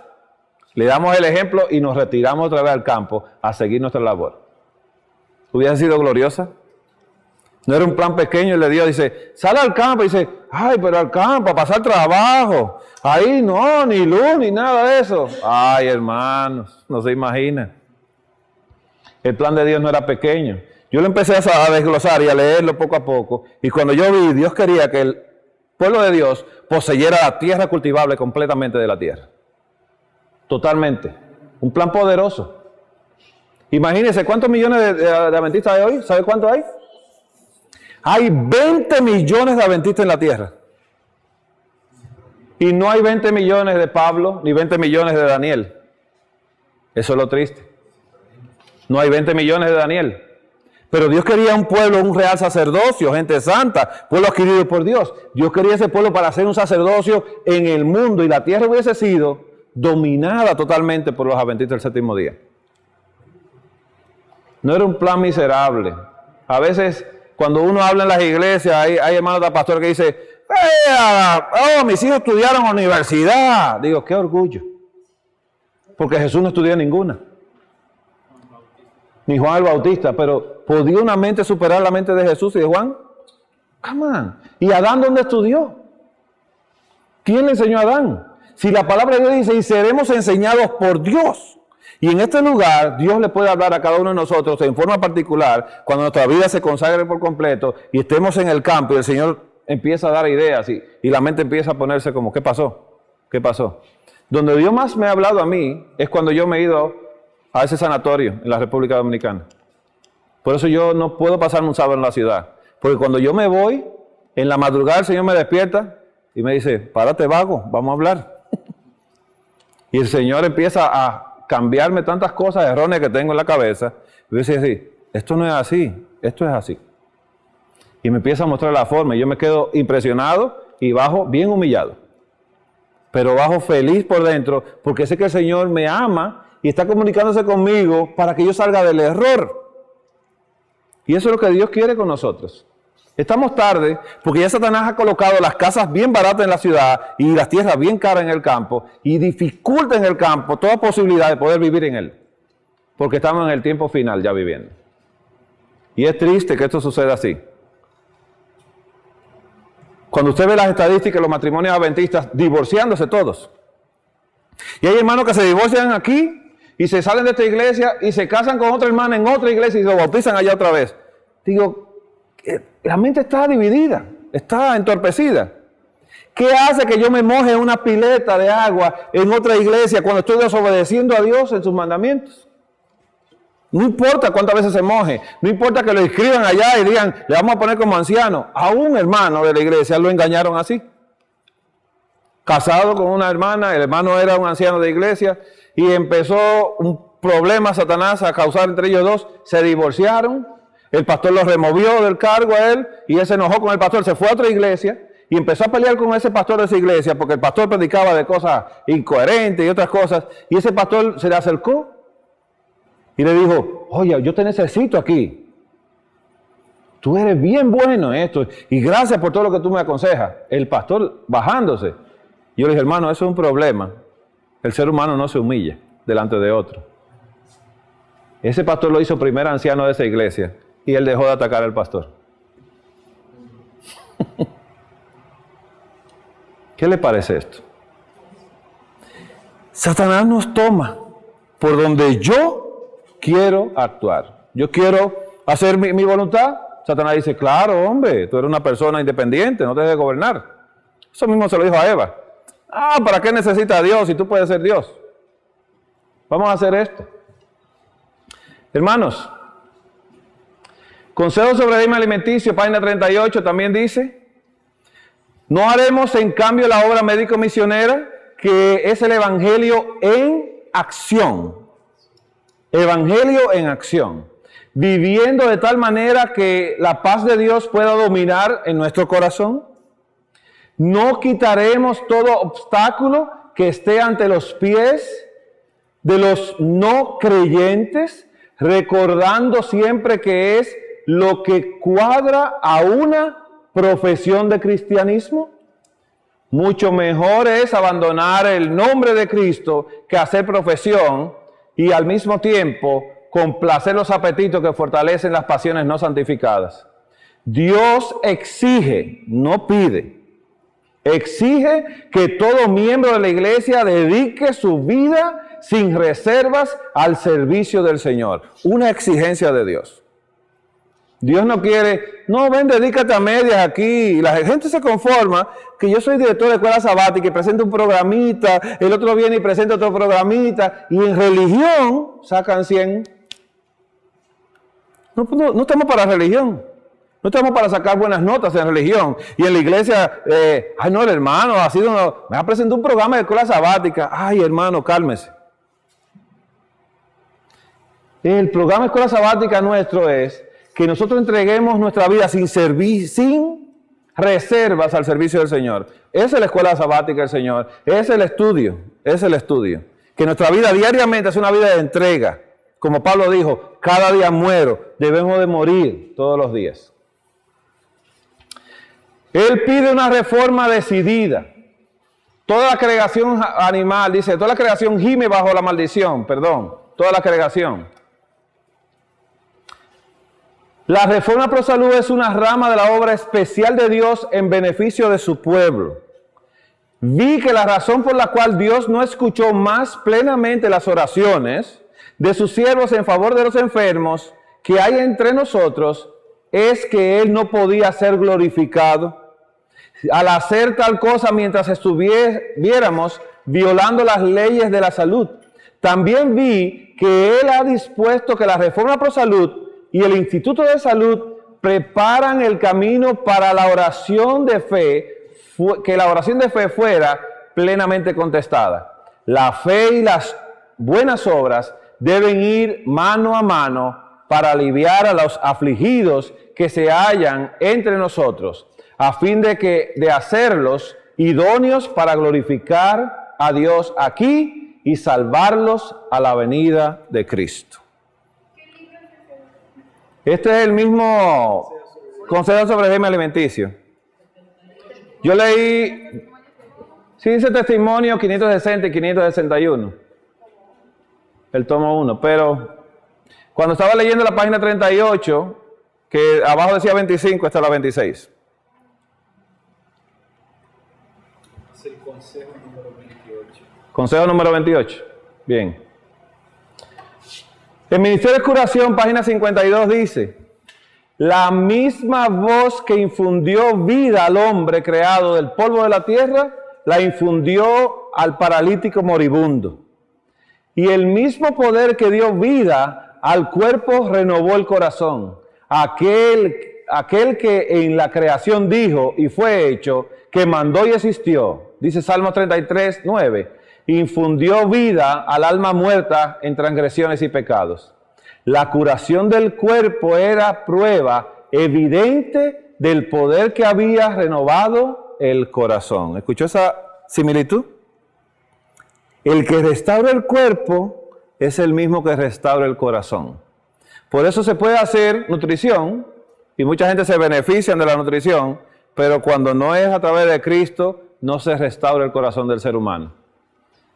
Le damos el ejemplo y nos retiramos otra vez al campo a seguir nuestra labor. ¿Hubiese sido gloriosa? No era un plan pequeño, y le dio, dice, sale al campo, y dice, ay, pero al campo, a pasar trabajo, ahí no, ni luz, ni nada de eso. Ay, hermanos, no se imaginan. El plan de Dios no era pequeño. Yo lo empecé a desglosar y a leerlo poco a poco, y cuando yo vi, Dios quería que el pueblo de Dios poseyera la tierra cultivable completamente de la tierra. Totalmente. Un plan poderoso. Imagínense, ¿cuántos millones de adventistas hay hoy? ¿Sabe cuántos hay? Hay 20 millones de adventistas en la tierra. Y no hay 20 millones de Pablo, ni 20 millones de Daniel. Eso es lo triste. No hay 20 millones de Daniel. Pero Dios quería un pueblo, un real sacerdocio, gente santa, pueblo adquirido por Dios. Dios quería ese pueblo para hacer un sacerdocio en el mundo. Y la tierra hubiese sido dominada totalmente por los adventistas del séptimo día. No era un plan miserable. A veces, cuando uno habla en las iglesias, hay hermanos de pastor que dicen, mis hijos estudiaron en la universidad. Digo, qué orgullo. Porque Jesús no estudió ninguna. Ni Juan el Bautista. Pero ¿podía una mente superar la mente de Jesús y de Juan? Come on. ¿Y Adán dónde estudió? ¿Quién le enseñó a Adán? Si la palabra de Dios dice, y seremos enseñados por Dios. Y en este lugar, Dios le puede hablar a cada uno de nosotros en forma particular, cuando nuestra vida se consagre por completo y estemos en el campo y el Señor empieza a dar ideas y la mente empieza a ponerse como, ¿qué pasó? ¿Qué pasó? Donde Dios más me ha hablado a mí es cuando yo me he ido a ese sanatorio en la República Dominicana. Por eso yo no puedo pasarme un sábado en la ciudad. Porque cuando yo me voy, en la madrugada el Señor me despierta y me dice, párate vago, vamos a hablar. Y el Señor empieza a cambiarme tantas cosas erróneas que tengo en la cabeza. Y yo decía así, esto no es así, esto es así. Y me empieza a mostrar la forma y yo me quedo impresionado y bajo bien humillado. pero bajo feliz por dentro, porque sé que el Señor me ama y está comunicándose conmigo para que yo salga del error. Y eso es lo que Dios quiere con nosotros. Estamos tarde porque ya Satanás ha colocado las casas bien baratas en la ciudad y las tierras bien caras en el campo y dificulta en el campo toda posibilidad de poder vivir en él. Porque estamos en el tiempo final ya viviendo. Y es triste que esto suceda así. Cuando usted ve las estadísticas, los matrimonios adventistas divorciándose todos. Y hay hermanos que se divorcian aquí y se salen de esta iglesia y se casan con otra hermana en otra iglesia y se bautizan allá otra vez. Digo, la mente está dividida, está entorpecida. ¿Qué hace que yo me moje en una pileta de agua en otra iglesia cuando estoy desobedeciendo a Dios en sus mandamientos? No importa cuántas veces se moje, no importa que lo escriban allá y digan, le vamos a poner como anciano. A un hermano de la iglesia lo engañaron así. Casado con una hermana, el hermano era un anciano de iglesia y empezó un problema Satanás a causar entre ellos dos. Se divorciaron, el pastor lo removió del cargo a él y él se enojó con el pastor, se fue a otra iglesia y empezó a pelear con ese pastor de esa iglesia porque el pastor predicaba de cosas incoherentes y otras cosas y ese pastor se le acercó y le dijo, oye, yo te necesito aquí. Tú eres bien bueno en esto y gracias por todo lo que tú me aconsejas. El pastor bajándose. Yo le dije, hermano, eso es un problema. El ser humano no se humilla delante de otro. Ese pastor lo hizo primer anciano de esa iglesia y él dejó de atacar al pastor. ¿Qué le parece esto? Satanás nos toma por donde yo quiero actuar. Yo quiero hacer mi voluntad. Satanás dice, claro, hombre, tú eres una persona independiente, no te debes gobernar. Eso mismo se lo dijo a Eva. ¿Para qué necesita a Dios si tú puedes ser Dios? Vamos a hacer esto. Hermanos, Consejo sobre régimen alimenticio, página 38, también dice, no haremos en cambio la obra médico-misionera, que es el evangelio en acción. Evangelio en acción. Viviendo de tal manera que la paz de Dios pueda dominar en nuestro corazón. No quitaremos todo obstáculo que esté ante los pies de los no creyentes, recordando siempre que es lo que cuadra a una profesión de cristianismo. Mucho mejor es abandonar el nombre de Cristo que hacer profesión y al mismo tiempo complacer los apetitos que fortalecen las pasiones no santificadas. Dios exige, no pide. Exige que todo miembro de la iglesia dedique su vida sin reservas al servicio del Señor. Una exigencia de Dios. Dios no quiere, no, ven, dedícate a medias aquí. Y la gente se conforma que yo soy director de escuela sabática y presento un programita, el otro viene y presenta otro programita, y en religión sacan 100. No estamos para religión. No estamos para sacar buenas notas en religión. Y en la iglesia, ay no, el hermano me ha presentado un programa de escuela sabática. Ay, hermano, cálmese. El programa de escuela sabática nuestro es que nosotros entreguemos nuestra vida sin reservas al servicio del Señor. Esa es la escuela sabática del Señor. Ese es el estudio. Es el estudio. Que nuestra vida diariamente es una vida de entrega. Como Pablo dijo, cada día muero. Debemos de morir todos los días. Él pide una reforma decidida. Toda la creación animal, dice, toda la creación gime bajo la maldición, toda la creación. La reforma pro salud es una rama de la obra especial de Dios en beneficio de su pueblo. Vi que la razón por la cual Dios no escuchó más plenamente las oraciones de sus siervos en favor de los enfermos que hay entre nosotros es que Él no podía ser glorificado al hacer tal cosa mientras estuviéramos violando las leyes de la salud. También vi que Él ha dispuesto que la reforma pro salud y el Instituto de Salud preparan el camino para la oración de fe, que la oración de fe fuera plenamente contestada. La fe y las buenas obras deben ir mano a mano para aliviar a los afligidos que se hallan entre nosotros, a fin de hacerlos idóneos para glorificar a Dios aquí y salvarlos a la venida de Cristo. Este es el mismo Consejo sobre régimen alimenticio. Yo leí, sí dice testimonio 560 y 561, el tomo 1, pero cuando estaba leyendo la página 38, que abajo decía 25, está la 26. Es el consejo número 28. Consejo número 28. Bien. El Ministerio de Curación, página 52, dice: la misma voz que infundió vida al hombre creado del polvo de la tierra, la infundió al paralítico moribundo. Y el mismo poder que dio vida al cuerpo renovó el corazón. Aquel que en la creación dijo y fue hecho, que mandó y existió, dice Salmo 33, 9, infundió vida al alma muerta en transgresiones y pecados. La curación del cuerpo era prueba evidente del poder que había renovado el corazón. ¿Escuchó esa similitud? El que restaura el cuerpo es el mismo que restaura el corazón. Por eso se puede hacer nutrición, y mucha gente se beneficia de la nutrición, pero cuando no es a través de Cristo, no se restaura el corazón del ser humano.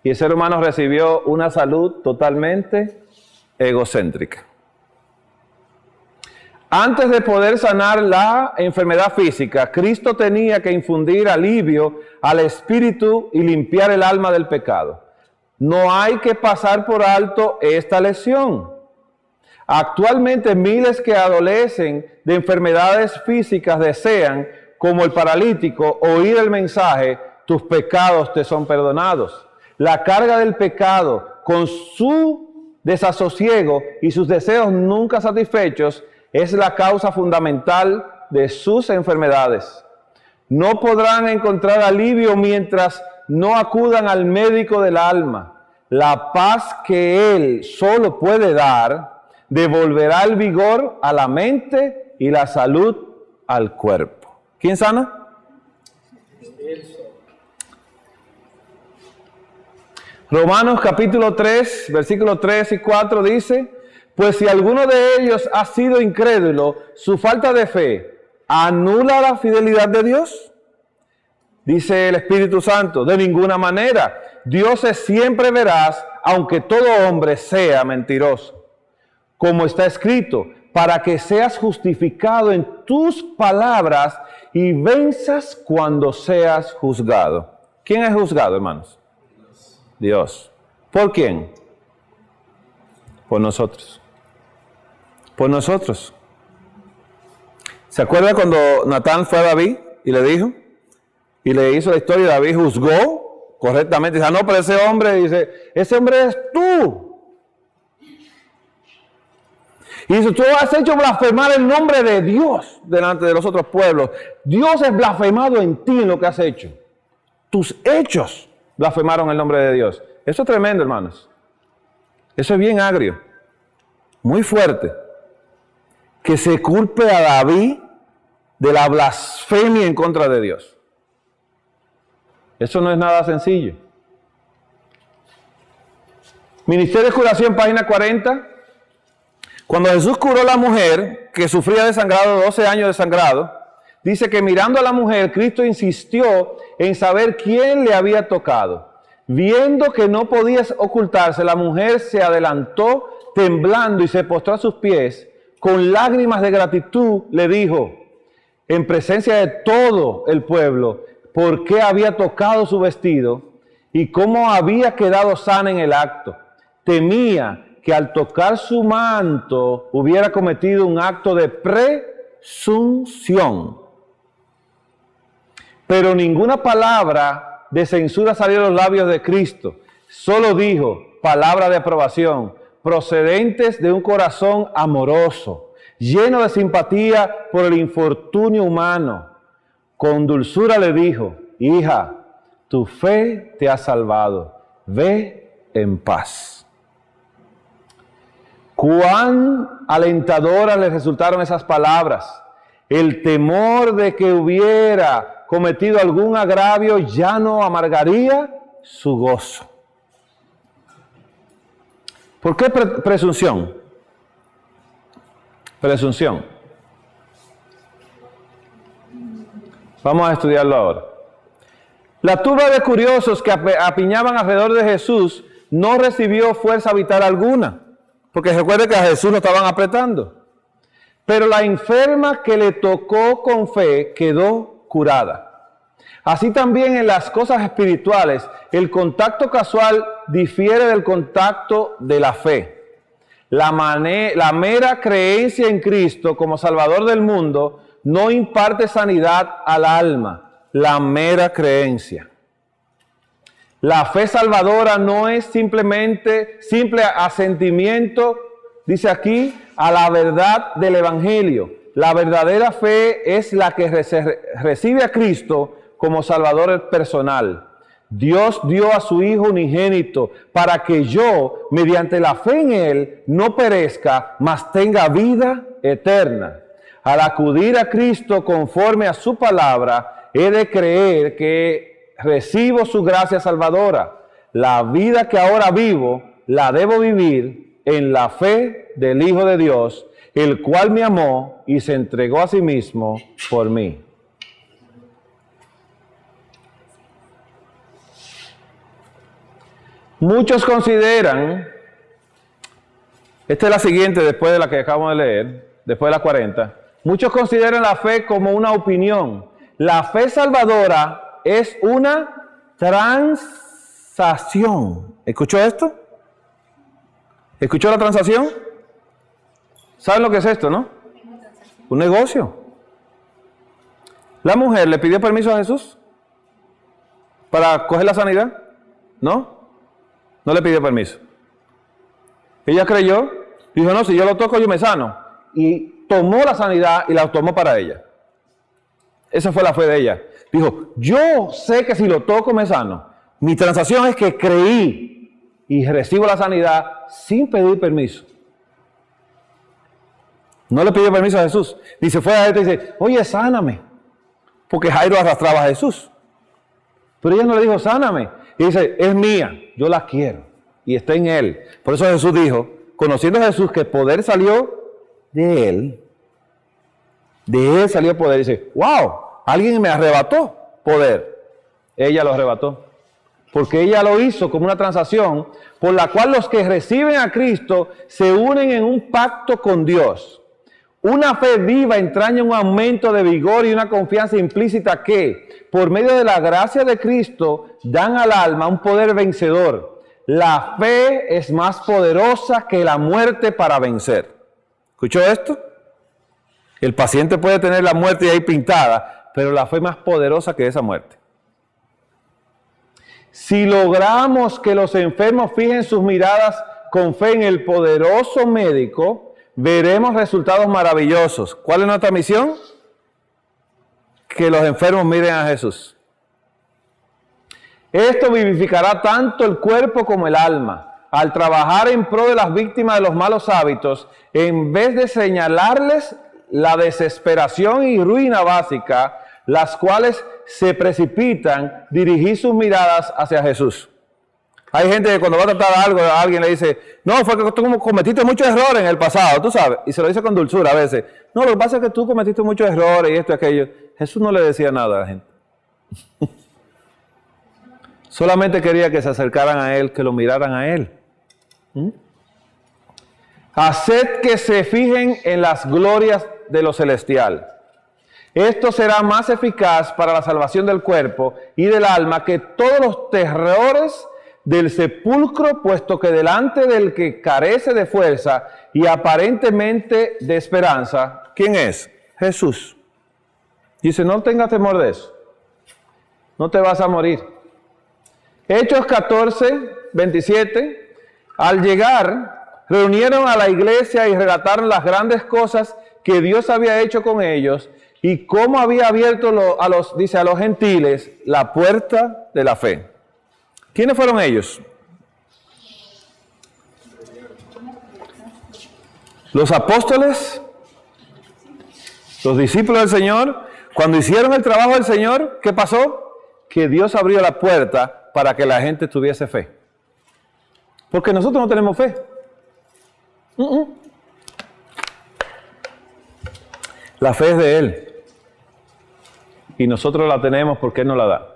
Y el ser humano recibió una salud totalmente egocéntrica. Antes de poder sanar la enfermedad física, Cristo tenía que infundir alivio al espíritu y limpiar el alma del pecado. No hay que pasar por alto esta lección. Actualmente miles que adolecen de enfermedades físicas desean, como el paralítico, oír el mensaje: tus pecados te son perdonados. La carga del pecado, con su desasosiego y sus deseos nunca satisfechos, es la causa fundamental de sus enfermedades. No podrán encontrar alivio mientras no acudan al médico del alma. La paz que Él solo puede dar devolverá el vigor a la mente y la salud al cuerpo. ¿Quién sana? Romanos capítulo 3, versículos 3 y 4 dice: pues si alguno de ellos ha sido incrédulo, su falta de fe anula la fidelidad de Dios. Dice el Espíritu Santo: de ninguna manera. Dios es siempre veraz, aunque todo hombre sea mentiroso. Como está escrito: para que seas justificado en tus palabras y venzas cuando seas juzgado. ¿Quién es juzgado, hermanos? Dios. ¿Por quién? Por nosotros. Por nosotros. ¿Se acuerda cuando Natán fue a David y le dijo? Y le hizo la historia, y David juzgó correctamente. Dice: no, pero ese hombre, dice, ese hombre es tú. Y dice: tú has hecho blasfemar el nombre de Dios delante de los otros pueblos. Dios es blasfemado en ti en lo que has hecho. Tus hechos blasfemaron el nombre de Dios. Eso es tremendo, hermanos. Eso es bien agrio. Muy fuerte. Que se culpe a David de la blasfemia en contra de Dios. Eso no es nada sencillo. Ministerio de Curación, página 40. Cuando Jesús curó a la mujer que sufría de sangrado, 12 años de sangrado, dice que mirando a la mujer, Cristo insistió en saber quién le había tocado. Viendo que no podía ocultarse, la mujer se adelantó temblando y se postró a sus pies. Con lágrimas de gratitud le dijo, en presencia de todo el pueblo, por qué había tocado su vestido y cómo había quedado sana en el acto. Temía que al tocar su manto hubiera cometido un acto de presunción. Pero ninguna palabra de censura salió de los labios de Cristo. Solo dijo palabra de aprobación, procedentes de un corazón amoroso, lleno de simpatía por el infortunio humano. Con dulzura le dijo, hija, tu fe te ha salvado, ve en paz. Cuán alentadoras le resultaron esas palabras. El temor de que hubiera cometido algún agravio, ya no amargaría su gozo. ¿Por qué presunción? Presunción. Vamos a estudiarlo ahora. La turba de curiosos que apiñaban alrededor de Jesús no recibió fuerza vital alguna, porque recuerde que a Jesús lo estaban apretando. Pero la enferma que le tocó con fe quedó curada. Así también en las cosas espirituales, el contacto casual difiere del contacto de la fe. La mera creencia en Cristo como Salvador del mundo no imparte sanidad al alma, la mera creencia. La fe salvadora no es simplemente simple asentimiento, dice aquí, a la verdad del Evangelio. La verdadera fe es la que recibe a Cristo como Salvador personal. Dios dio a su Hijo unigénito para que yo, mediante la fe en Él, no perezca, mas tenga vida eterna. Al acudir a Cristo conforme a su palabra, he de creer que recibo su gracia salvadora. La vida que ahora vivo, la debo vivir en la fe del Hijo de Dios, el cual me amó y se entregó a sí mismo por mí. Muchos consideran, esta es la siguiente después de la que acabamos de leer, después de la 40, muchos consideran la fe como una opinión. La fe salvadora es una transacción. ¿Escuchó esto? ¿Escuchó la transacción? ¿Saben lo que es esto, no? Un negocio. ¿La mujer le pidió permiso a Jesús para coger la sanidad? ¿No? No le pidió permiso. Ella creyó, dijo, no, si yo lo toco yo me sano. Y tomó la sanidad y la tomó para ella. Esa fue la fe de ella. Dijo, yo sé que si lo toco me sano. Mi transacción es que creí y recibo la sanidad sin pedir permiso. No le pidió permiso a Jesús. Ni se fue a él y dice, oye, sáname. Porque Jairo arrastraba a Jesús. Pero ella no le dijo, sáname. Y dice, es mía, yo la quiero. Y está en él. Por eso Jesús dijo, conociendo a Jesús que el poder salió de él. De él salió poder. Y dice, wow, alguien me arrebató poder. Ella lo arrebató. Porque ella lo hizo como una transacción por la cual los que reciben a Cristo se unen en un pacto con Dios. Una fe viva entraña un aumento de vigor y una confianza implícita que, por medio de la gracia de Cristo, dan al alma un poder vencedor. La fe es más poderosa que la muerte para vencer. ¿Escuchó esto? El paciente puede tener la muerte ahí pintada, pero la fe es más poderosa que esa muerte. Si logramos que los enfermos fijen sus miradas con fe en el poderoso médico, veremos resultados maravillosos. ¿Cuál es nuestra misión? Que los enfermos miren a Jesús. Esto vivificará tanto el cuerpo como el alma. Al trabajar en pro de las víctimas de los malos hábitos, en vez de señalarles la desesperación y ruina básica, las cuales se precipitan, dirigir sus miradas hacia Jesús. Hay gente que cuando va a tratar algo, a alguien le dice, no, fue que tú cometiste muchos errores en el pasado, tú sabes, y se lo dice con dulzura a veces. No, lo que pasa es que tú cometiste muchos errores y esto y aquello. Jesús no le decía nada a la gente. Solamente quería que se acercaran a Él, que lo miraran a Él. Haced que se fijen en las glorias de lo celestial. Esto será más eficaz para la salvación del cuerpo y del alma que todos los terrores del sepulcro, puesto que delante del que carece de fuerza y aparentemente de esperanza, ¿quién es? Jesús. Dice, no tengas temor de eso. No te vas a morir. Hechos 14, 27. Al llegar, reunieron a la iglesia y relataron las grandes cosas que Dios había hecho con ellos y cómo había abierto a los gentiles la puerta de la fe. ¿Quiénes fueron ellos? Los apóstoles, los discípulos del Señor, Cuando hicieron el trabajo del Señor, ¿qué pasó? Que Dios abrió la puerta para que la gente tuviese fe. Porque nosotros no tenemos fe. La fe es de Él. Y nosotros la tenemos porque Él nos la da.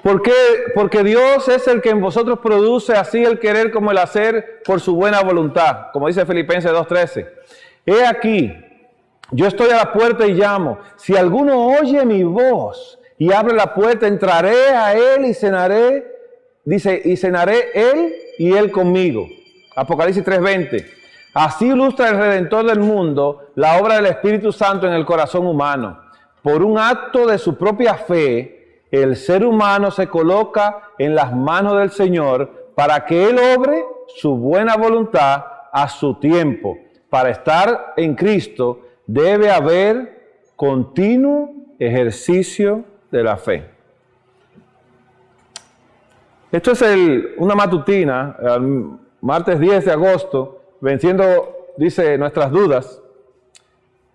¿Por qué? Porque Dios es el que en vosotros produce así el querer como el hacer por su buena voluntad. Como dice Filipenses 2:13. He aquí, yo estoy a la puerta y llamo. Si alguno oye mi voz y abre la puerta, entraré a Él y cenaré. Dice, y cenaré Él y Él conmigo. Apocalipsis 3:20. Así ilustra el Redentor del mundo la obra del Espíritu Santo en el corazón humano. Por un acto de su propia fe, el ser humano se coloca en las manos del Señor para que Él obre su buena voluntad a su tiempo. Para estar en Cristo debe haber continuo ejercicio de la fe. Esto es una matutina, el martes 10 de agosto, venciendo, dice, nuestras dudas.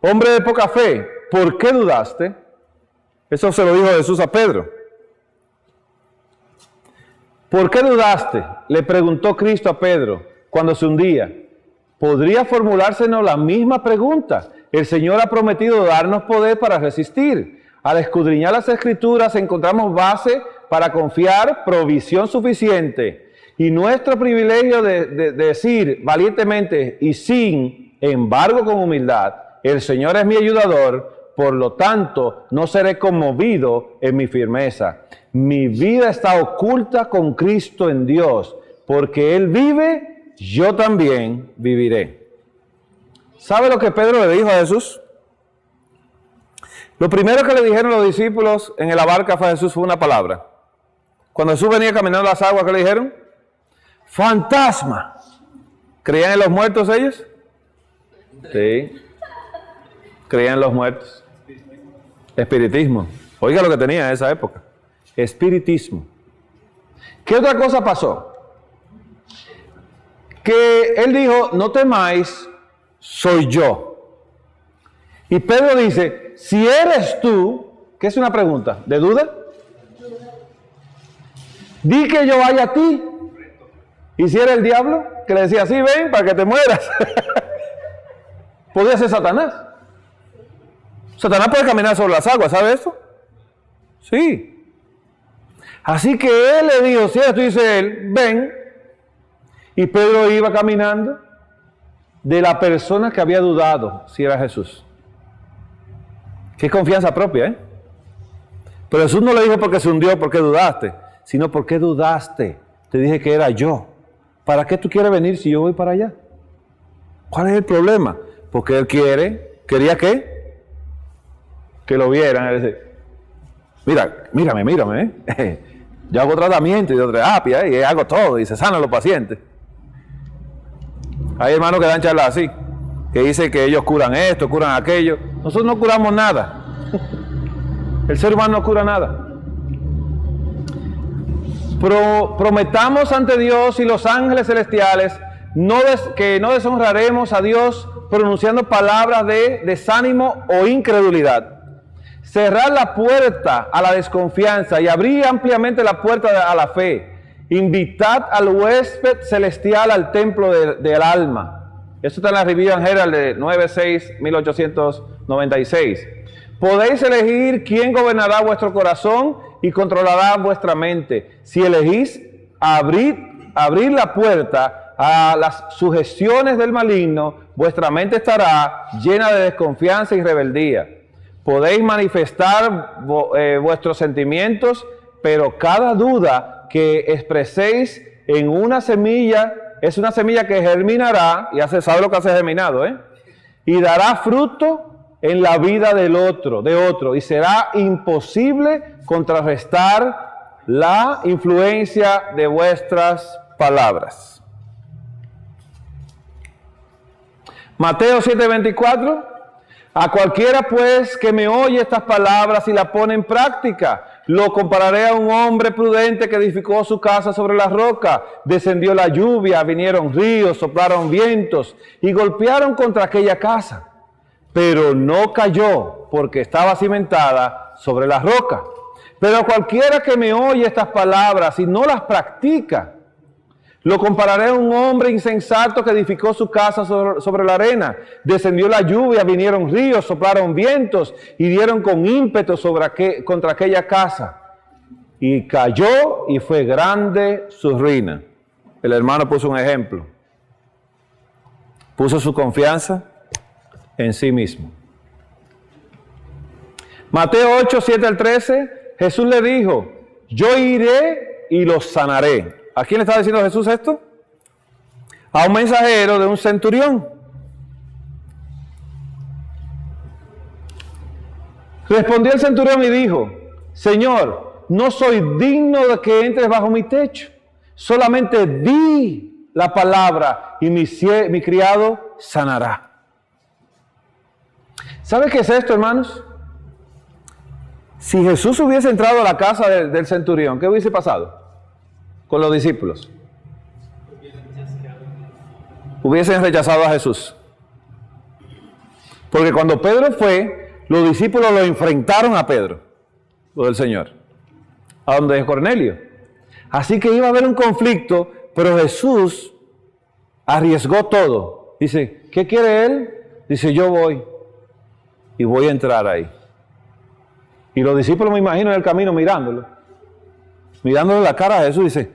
Hombre de poca fe, ¿por qué dudaste? Eso se lo dijo Jesús a Pedro. ¿Por qué dudaste? Le preguntó Cristo a Pedro cuando se hundía. ¿Podría formulársenos la misma pregunta? El Señor ha prometido darnos poder para resistir. Al escudriñar las Escrituras encontramos base para confiar, provisión suficiente. Y nuestro privilegio de decir valientemente y sin embargo con humildad, el Señor es mi ayudador, por lo tanto no seré conmovido en mi firmeza. Mi vida está oculta con Cristo en Dios, porque Él vive, yo también viviré. ¿Sabe lo que Pedro le dijo a Jesús? Lo primero que le dijeron los discípulos en la barca fue a Jesús fue una palabra. Cuando Jesús venía caminando las aguas, ¿qué le dijeron? ¡Fantasma! ¿Creían en los muertos ellos? Sí. Creían en los muertos. Espiritismo. Oiga lo que tenía en esa época. Espiritismo. ¿Qué otra cosa pasó? Que él dijo, no temáis, soy yo. Y Pedro dice, si eres tú, ¿qué es una pregunta? ¿De duda? Di que yo vaya a ti. ¿Y si era el diablo? Que le decía, sí, ven para que te mueras. Podría ser Satanás. Satanás puede caminar sobre las aguas, ¿sabe eso? Sí. Así que él le dijo, si eres tú, dice él, ven. Y Pedro iba caminando de la persona que había dudado si era Jesús. Qué confianza propia, ¿eh? Pero Jesús no le dijo porque se hundió, porque dudaste, sino porque dudaste. Te dije que era yo. ¿Para qué tú quieres venir si yo voy para allá? ¿Cuál es el problema? Porque él ¿quería qué? Que lo vieran. Él dice, mírame, ¿eh? Yo hago tratamiento y de terapia, y hago todo, y se sanan los pacientes. Hay hermanos que dan charlas así, que dicen que ellos curan esto, curan aquello. Nosotros no curamos nada. El ser humano no cura nada. Prometamos ante Dios y los ángeles celestiales que no deshonraremos a Dios pronunciando palabras de desánimo o incredulidad. Cerrar la puerta a la desconfianza y abrir ampliamente la puerta a la fe. Invitad al huésped celestial al templo del alma. Esto está en la Review and Herald de 9/6/1896. Podéis elegir quién gobernará vuestro corazón y controlará vuestra mente. Si elegís abrir la puerta a las sugestiones del maligno, vuestra mente estará llena de desconfianza y rebeldía. Podéis manifestar vuestros sentimientos, pero cada duda que expreséis en una semilla, es una semilla que germinará, y sabe lo que hace germinado, y dará fruto en la vida de otro, y será imposible contrarrestar la influencia de vuestras palabras. Mateo 7:24. A cualquiera pues que me oye estas palabras y la pone en práctica, lo compararé a un hombre prudente que edificó su casa sobre la roca. Descendió la lluvia, vinieron ríos, soplaron vientos y golpearon contra aquella casa. pero no cayó porque estaba cimentada sobre la roca. Pero cualquiera que me oye estas palabras y no las practica, lo compararé a un hombre insensato que edificó su casa sobre la arena. Descendió la lluvia, vinieron ríos, soplaron vientos y dieron con ímpetu contra aquella casa. Y cayó y fue grande su ruina. El hermano puso un ejemplo. Puso su confianza en sí mismo. Mateo 8, 7 al 13, Jesús le dijo, yo iré y los sanaré. ¿A quién le estaba diciendo Jesús esto? A un mensajero de un centurión. Respondió el centurión y dijo, Señor, no soy digno de que entres bajo mi techo. Solamente di la palabra y mi criado sanará. ¿Sabe qué es esto, hermanos? Si Jesús hubiese entrado a la casa del centurión, ¿qué hubiese pasado con los discípulos? Hubiesen rechazado a Jesús. Porque cuando Pedro fue, los discípulos lo enfrentaron a Pedro, lo del Señor, a donde es Cornelio. Así que iba a haber un conflicto, pero Jesús arriesgó todo. Dice, ¿qué quiere él? Dice, yo voy y voy a entrar ahí. Y los discípulos, me imagino, en el camino mirándole la cara a Jesús, dice,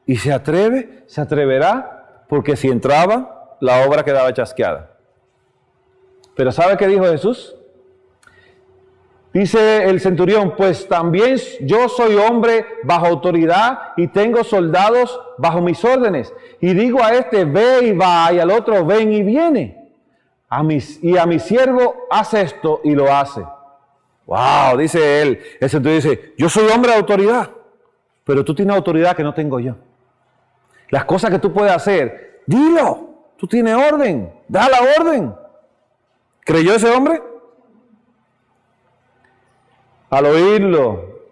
¿y se atreve? ¿Se atreverá? Porque si entraba, la obra quedaba chasqueada. Pero ¿sabe qué dijo Jesús? Dice el centurión, pues también yo soy hombre bajo autoridad y tengo soldados bajo mis órdenes. Y digo a este, ve y va, y al otro, ven y viene. Y a mi siervo, hace esto y lo hace. Wow, dice él. El centurión dice, yo soy hombre de autoridad, pero tú tienes autoridad que no tengo yo. Las cosas que tú puedes hacer, dilo. Tú tienes orden, da la orden. ¿Creyó ese hombre? Al oírlo,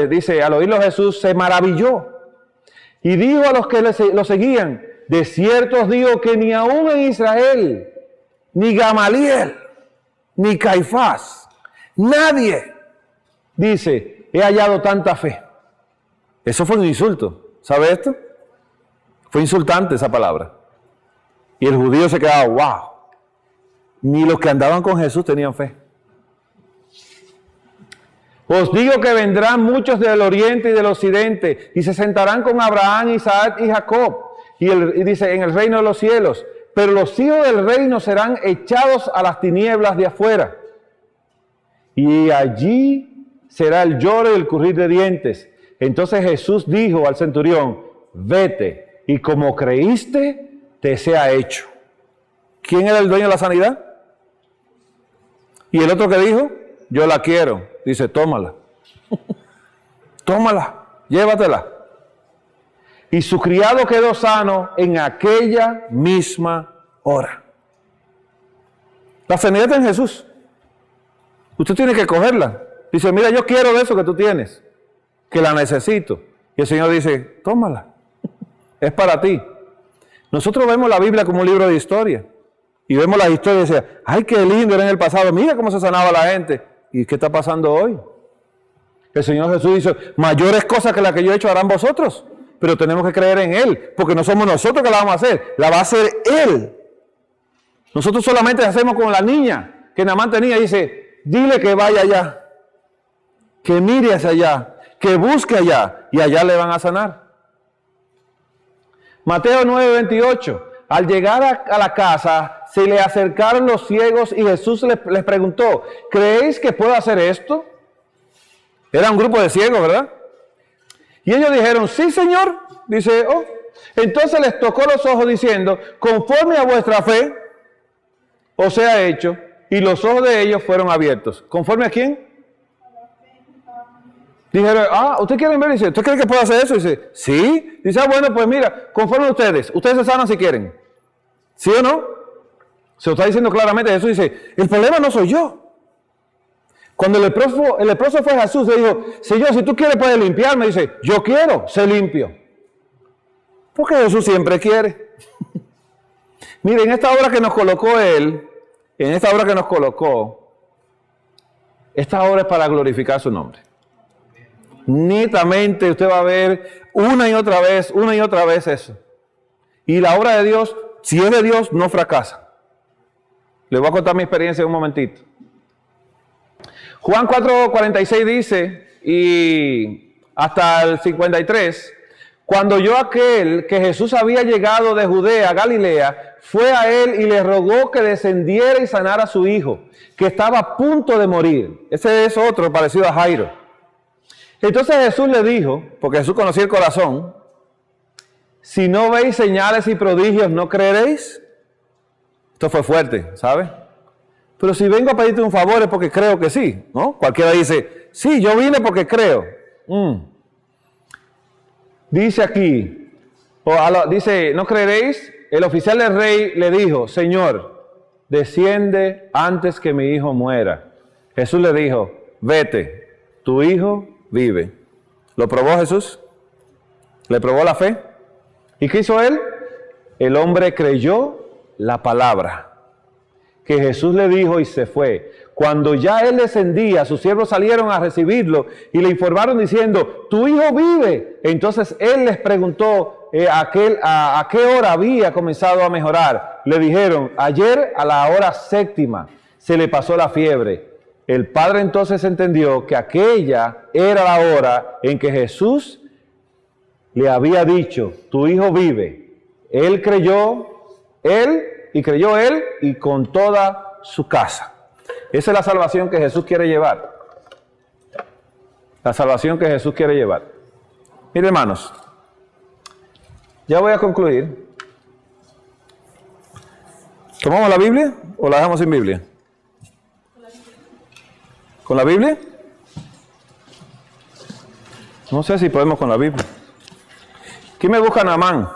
dice, al oírlo Jesús se maravilló y dijo a los que lo seguían, de cierto os digo que ni aún en Israel, ni Gamaliel, ni Caifás, nadie, dice, he hallado tanta fe. Eso fue un insulto, ¿sabe esto? Fue insultante esa palabra. Y el judío se quedaba, wow, ni los que andaban con Jesús tenían fe. Os digo que vendrán muchos del oriente y del occidente y se sentarán con Abraham, Isaac y Jacob. Y dice, en el reino de los cielos. Pero los hijos del reino serán echados a las tinieblas de afuera. Y allí será el lloro y el crujir de dientes. Entonces Jesús dijo al centurión, vete, y como creíste, te sea hecho. ¿Quién era el dueño de la sanidad? Y el otro que dijo, yo la quiero. Dice, tómala. Tómala, llévatela. Y su criado quedó sano en aquella misma hora. La sanidad está en Jesús. Usted tiene que cogerla. Dice, mira, yo quiero de eso que tú tienes, que la necesito. Y el Señor dice, tómala. Es para ti. Nosotros vemos la Biblia como un libro de historia. Y vemos las historias y decimos, ay, qué lindo era en el pasado. Mira cómo se sanaba la gente. ¿Y qué está pasando hoy? El Señor Jesús dice, mayores cosas que las que yo he hecho harán vosotros. Pero tenemos que creer en Él, porque no somos nosotros que la vamos a hacer, la va a hacer Él. Nosotros solamente hacemos como la niña, que Naamán tenía, dice, dile que vaya allá, que mire hacia allá, que busque allá, y allá le van a sanar. Mateo 9:28, al llegar a la casa, se le acercaron los ciegos y Jesús les preguntó, ¿creéis que puedo hacer esto? Era un grupo de ciegos, ¿verdad? Y ellos dijeron, sí, Señor. Dice, oh. Entonces les tocó los ojos diciendo, conforme a vuestra fe, os sea hecho. Y los ojos de ellos fueron abiertos. ¿Conforme a quién? Dijeron, ¿usted quiere ver? Dice, ¿usted cree que puedo hacer eso? Dice, sí. Dice, bueno, pues mira, conforme a ustedes se sanan si quieren. ¿Sí o no? Se lo está diciendo claramente. Jesús dice, el problema no soy yo. Cuando el leproso fue a Jesús, le dijo, Señor, si tú quieres puedes limpiarme. Dice, yo quiero ser limpio. Porque Jesús siempre quiere. Miren, esta obra que nos colocó Él en esta obra que nos colocó, esta obra es para glorificar su nombre. Netamente usted va a ver una y otra vez eso. Y la obra de Dios, si es de Dios, no fracasa. Les voy a contar mi experiencia en un momentito. Juan 4:46 dice, y hasta el 53, cuando oyó aquel que Jesús había llegado de Judea a Galilea, fue a él y le rogó que descendiera y sanara a su hijo, que estaba a punto de morir. Ese es otro parecido a Jairo. Entonces Jesús le dijo, porque Jesús conocía el corazón, si no veis señales y prodigios, ¿no creeréis? Esto fue fuerte, ¿sabe? Pero si vengo a pedirte un favor es porque creo que sí, ¿no? Cualquiera dice, sí, yo vine porque creo. Dice aquí, dice, ¿no creeréis? El oficial del rey le dijo, Señor, desciende antes que mi hijo muera. Jesús le dijo, vete, tu hijo vive. ¿Lo probó Jesús? ¿Le probó la fe? ¿Y qué hizo él? El hombre creyó la palabra que Jesús le dijo y se fue. Cuando ya él descendía, sus siervos salieron a recibirlo y le informaron diciendo, tu hijo vive. Entonces él les preguntó a qué hora había comenzado a mejorar. Le dijeron, ayer a la hora 7ª se le pasó la fiebre. El padre entonces entendió que aquella era la hora en que Jesús le había dicho, tu hijo vive. Él creyó y con toda su casa. Esa es la salvación que Jesús quiere llevar. La salvación que Jesús quiere llevar. Miren, hermanos, ya voy a concluir. ¿Tomamos la Biblia o la dejamos sin Biblia? ¿Con la Biblia? No sé si podemos con la Biblia. ¿Quién me busca Naamán?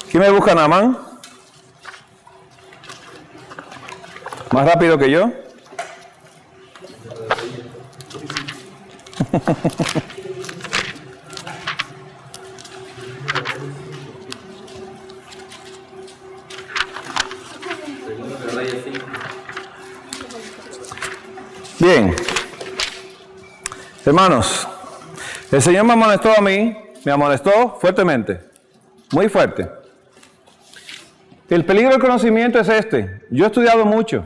¿Quién me busca Naamán? ¿Más rápido que yo? Bien. Hermanos, el Señor me amonestó a mí, me amonestó fuertemente, muy fuerte. El peligro del conocimiento es este. Yo he estudiado mucho.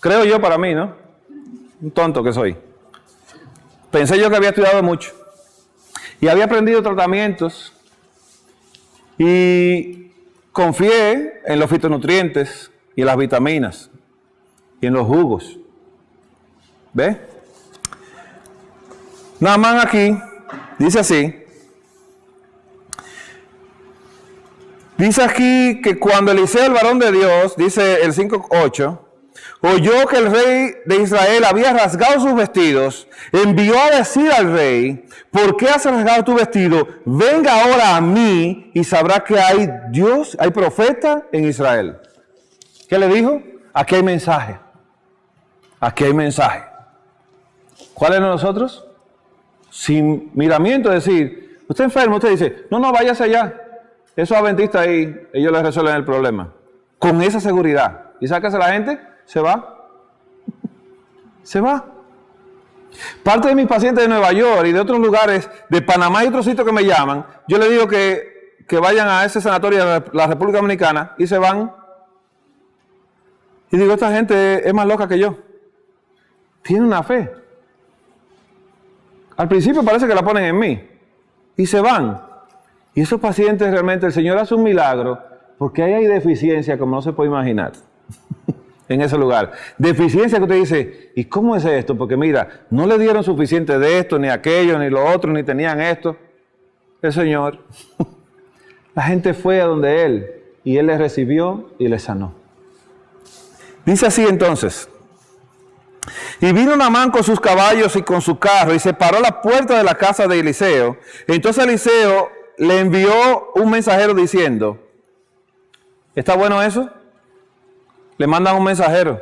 Creo yo para mí, ¿no? Un tonto que soy. Pensé yo que había estudiado mucho. Y había aprendido tratamientos. Y confié en los fitonutrientes y las vitaminas. Y en los jugos. ¿Ve? Naamán aquí dice así. Dice aquí que cuando Eliseo, el varón de Dios, dice el 5:8, oyó que el rey de Israel había rasgado sus vestidos, envió a decir al rey, ¿por qué has rasgado tu vestido? Venga ahora a mí y sabrá que hay Dios, hay profeta en Israel. ¿Qué le dijo? Aquí hay mensaje. Aquí hay mensaje. ¿Cuál es de nosotros? Sin miramiento, es decir, usted enfermo, usted dice, no, váyase allá. Esos adventistas ahí, ellos les resuelven el problema. Con esa seguridad. ¿Y sabe qué hace la gente? Se va. Se va. Parte de mis pacientes de Nueva York y de otros lugares, de Panamá y otros sitios que me llaman, yo les digo que vayan a ese sanatorio de la República Dominicana y se van. Y digo, esta gente es más loca que yo. Tiene una fe. Al principio parece que la ponen en mí. Y se van. Y esos pacientes realmente, el Señor hace un milagro, porque ahí hay deficiencia como no se puede imaginar, en ese lugar. Deficiencia que usted dice, ¿y cómo es esto? Porque mira, no le dieron suficiente de esto, ni aquello, ni lo otro, ni tenían esto. El Señor, la gente fue a donde Él, y Él les recibió y les sanó. Dice así entonces, y vino Naamán con sus caballos y con su carro, y se paró a la puerta de la casa de Eliseo. Entonces Eliseo le envió un mensajero diciendo, ¿está bueno eso? Le mandan un mensajero.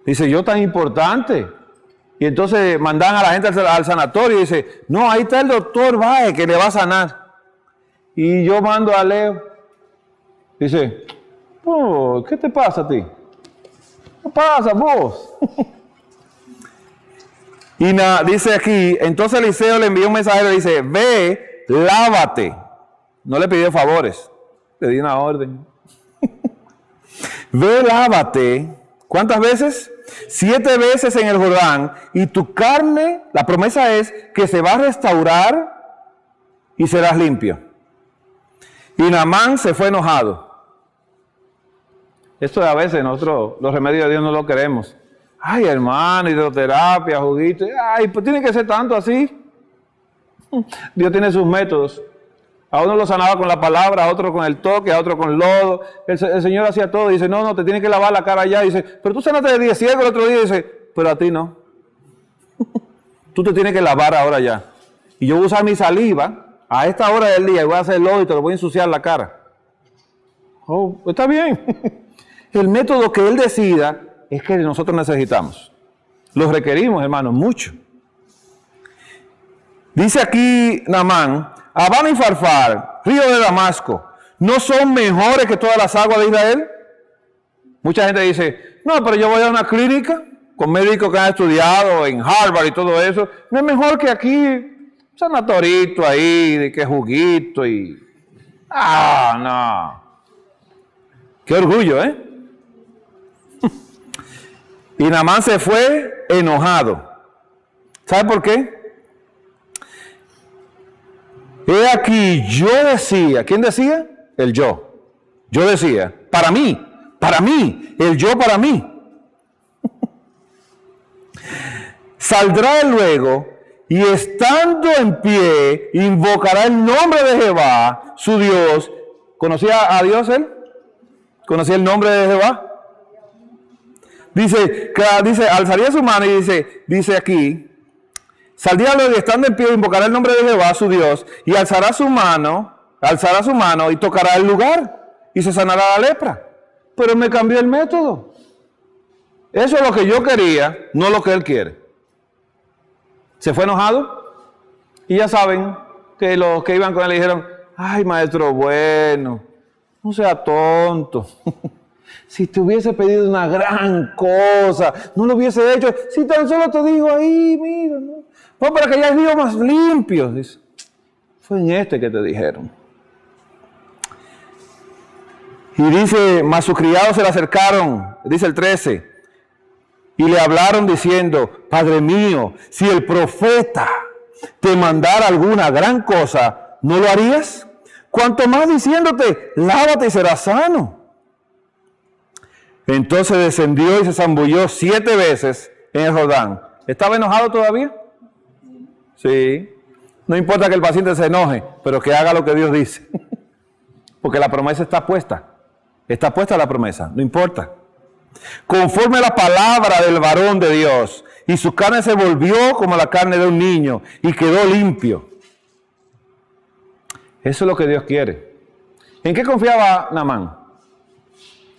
Dice, yo tan importante. Y entonces mandan a la gente al sanatorio y dice, no, ahí está el doctor, vaya, que le va a sanar. Y yo mando a Leo. Dice, oh, ¿qué te pasa a ti? ¿Qué pasa vos? Y dice aquí, entonces Eliseo le envió un mensajero y dice, ve, lávate. No le pidió favores, le di una orden. Ve, lávate. ¿Cuántas veces? 7 veces en el Jordán. Y tu carne, la promesa es que se va a restaurar y serás limpio. Y Naamán se fue enojado. Esto a veces nosotros, los remedios de Dios no lo queremos. Ay, hermano, hidroterapia, juguito. Ay, pues tiene que ser tanto así. Dios tiene sus métodos. A uno lo sanaba con la palabra, a otro con el toque, a otro con lodo. El Señor hacía todo. Dice, no, te tiene que lavar la cara allá. Dice, pero tú sanaste de 10 ciegos el otro día. Dice, pero a ti no. Tú te tienes que lavar ahora ya. Y yo voy a usar mi saliva a esta hora del día y voy a hacer lodo y te lo voy a ensuciar la cara. Oh, está bien. El método que Él decida es que nosotros necesitamos. Los requerimos, hermanos, mucho. Dice aquí Naamán, Abana y Farfar, río de Damasco, ¿no son mejores que todas las aguas de Israel? Mucha gente dice, no, pero yo voy a una clínica con médicos que han estudiado en Harvard y todo eso. No es mejor que aquí, un sanatorito ahí, de que juguito y... no. Qué orgullo, ¿eh? Y Naamán se fue enojado. ¿Sabe por qué? He aquí, yo decía, ¿quién decía? El yo. Yo decía, para mí, el yo para mí. Saldrá él luego y estando en pie, invocará el nombre de Jehová, su Dios. ¿Conocía a Dios él? ¿Conocía el nombre de Jehová? Dice, alzaría su mano y dice aquí, saldría luego y estando en pie, invocará el nombre de Jehová, su Dios, y alzará su mano y tocará el lugar y se sanará la lepra. Pero me cambió el método. Eso es lo que yo quería, no lo que él quiere. Se fue enojado y ya saben que los que iban con él le dijeron, ay, maestro bueno, no sea tonto. Si te hubiese pedido una gran cosa, no lo hubiese hecho. Si tan solo te digo ahí, mira, ¿no? Fue para que haya ríos más limpios. Dice, fue en este que te dijeron. Y dice, mas sus criados se le acercaron, dice el 13, y le hablaron diciendo, Padre mío, si el profeta te mandara alguna gran cosa, ¿no lo harías? Cuanto más diciéndote, lávate y serás sano. Entonces descendió y se zambulló 7 veces en el Jordán. ¿Estaba enojado todavía? Sí. No importa que el paciente se enoje, pero que haga lo que Dios dice. Porque la promesa está puesta. Está puesta la promesa, no importa. Conforme a la palabra del varón de Dios, y su carne se volvió como la carne de un niño, y quedó limpio. Eso es lo que Dios quiere. ¿En qué confiaba Naamán?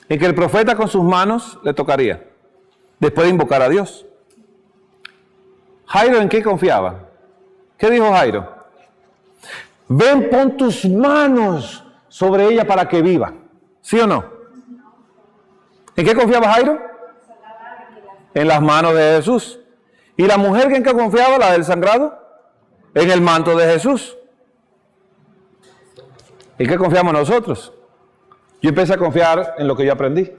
En que el profeta con sus manos le tocaría, después de invocar a Dios. Jairo, ¿en qué confiaba? ¿Qué dijo Jairo? Ven, pon tus manos sobre ella para que viva. ¿Sí o no? ¿En qué confiaba Jairo? En las manos de Jesús. ¿Y la mujer en qué confiaba, la del sangrado? En el manto de Jesús. ¿En qué confiamos nosotros? Yo empecé a confiar en lo que yo aprendí.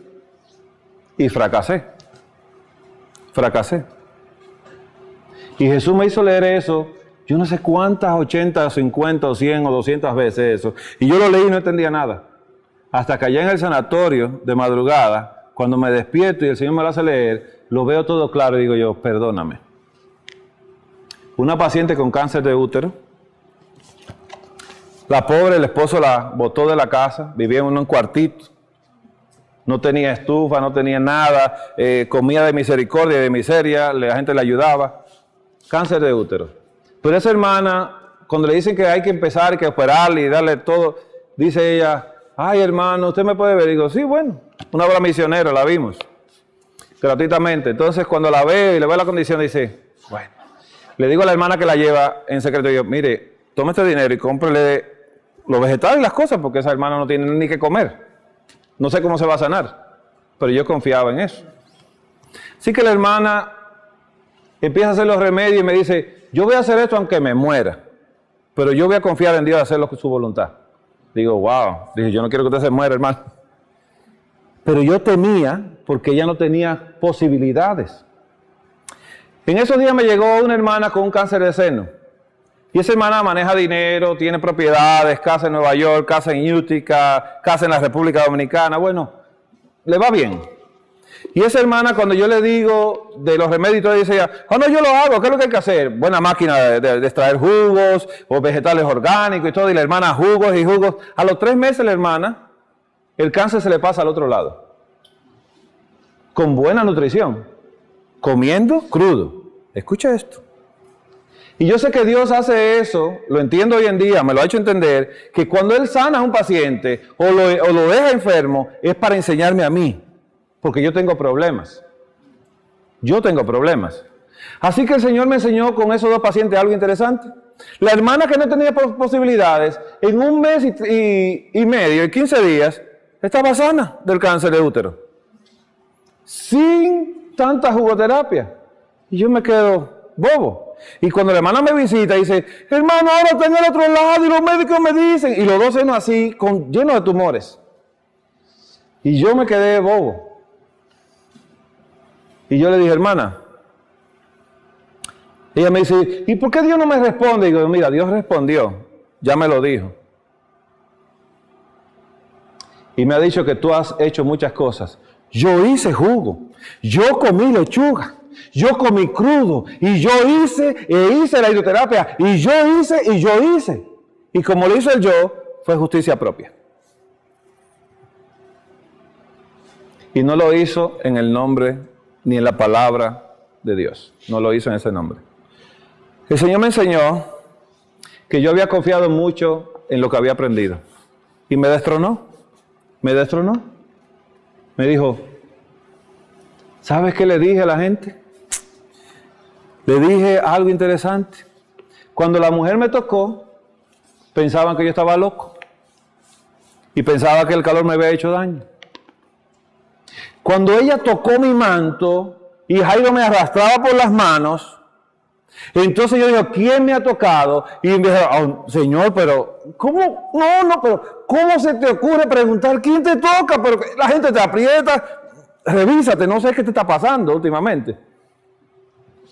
Y fracasé. Fracasé. Y Jesús me hizo leer eso, yo no sé cuántas, 80, 50, o 100 o 200 veces eso. Y yo lo leí y no entendía nada. Hasta que allá en el sanatorio, de madrugada, cuando me despierto y el Señor me lo hace leer, lo veo todo claro y digo yo, perdóname. Una paciente con cáncer de útero, la pobre, el esposo la botó de la casa, vivía en un cuartito, no tenía estufa, no tenía nada, comía de misericordia, de miseria, la gente le ayudaba. Cáncer de útero. Pero esa hermana, cuando le dicen que hay que empezar, que operarle y darle todo, dice ella, ay hermano, ¿usted me puede ver? Y digo, sí, bueno, una obra misionera, la vimos, gratuitamente. Entonces cuando la veo y le veo la condición, dice, bueno, le digo a la hermana que la lleva en secreto, yo, mire, tome este dinero y cómprele los vegetales y las cosas, porque esa hermana no tiene ni que comer. No sé cómo se va a sanar, pero yo confiaba en eso. Así que la hermana empieza a hacer los remedios y me dice, yo voy a hacer esto aunque me muera, pero yo voy a confiar en Dios a hacerlo con su voluntad. Digo, wow, dije, yo no quiero que usted se muera, hermano. Pero yo temía porque ella no tenía posibilidades. En esos días me llegó una hermana con un cáncer de seno. Y esa hermana maneja dinero, tiene propiedades, casa en Nueva York, casa en Utica, casa en la República Dominicana. Bueno, le va bien. Y esa hermana, cuando yo le digo de los remedios y todo, dice ella, oh, no, yo lo hago, ¿qué es lo que hay que hacer? Buena máquina de extraer jugos o vegetales orgánicos y todo. Y la hermana jugos y jugos. A los 3 meses la hermana, el cáncer se le pasa al otro lado. Con buena nutrición. Comiendo crudo. Escucha esto. Y yo sé que Dios hace eso, lo entiendo hoy en día, me lo ha hecho entender, que cuando Él sana a un paciente o lo deja enfermo, es para enseñarme a mí, porque yo tengo problemas. Yo tengo problemas. Así que el Señor me enseñó con esos 2 pacientes algo interesante. La hermana que no tenía posibilidades, en 1 mes y medio, y 15 días, estaba sana del cáncer de útero. Sin tanta jugoterapia. Y yo me quedo bobo. Y cuando la hermana me visita, dice, hermano, ahora está en el otro lado y los médicos me dicen, y los 2 senos así, llenos de tumores. Y yo me quedé bobo. Y yo le dije, hermana, ella me dice, ¿y por qué Dios no me responde? Y digo, mira, Dios respondió, ya me lo dijo. Y me ha dicho que tú has hecho muchas cosas. Yo hice jugo, yo comí lechuga. Yo comí crudo y yo hice la hidroterapia y yo hice. Y como lo hizo el yo, fue justicia propia. Y no lo hizo en el nombre ni en la palabra de Dios. No lo hizo en ese nombre. El Señor me enseñó que yo había confiado mucho en lo que había aprendido. Y me destronó. Me destronó. Me dijo, ¿sabes qué le dije a la gente? Le dije algo interesante. Cuando la mujer me tocó, pensaban que yo estaba loco. Y pensaba que el calor me había hecho daño. Cuando ella tocó mi manto y Jairo me arrastraba por las manos, entonces yo digo, ¿quién me ha tocado? Y me dijo, oh, Señor, pero ¿cómo? Pero ¿cómo se te ocurre preguntar quién te toca? Pero la gente te aprieta. Revísate, no sé qué te está pasando últimamente.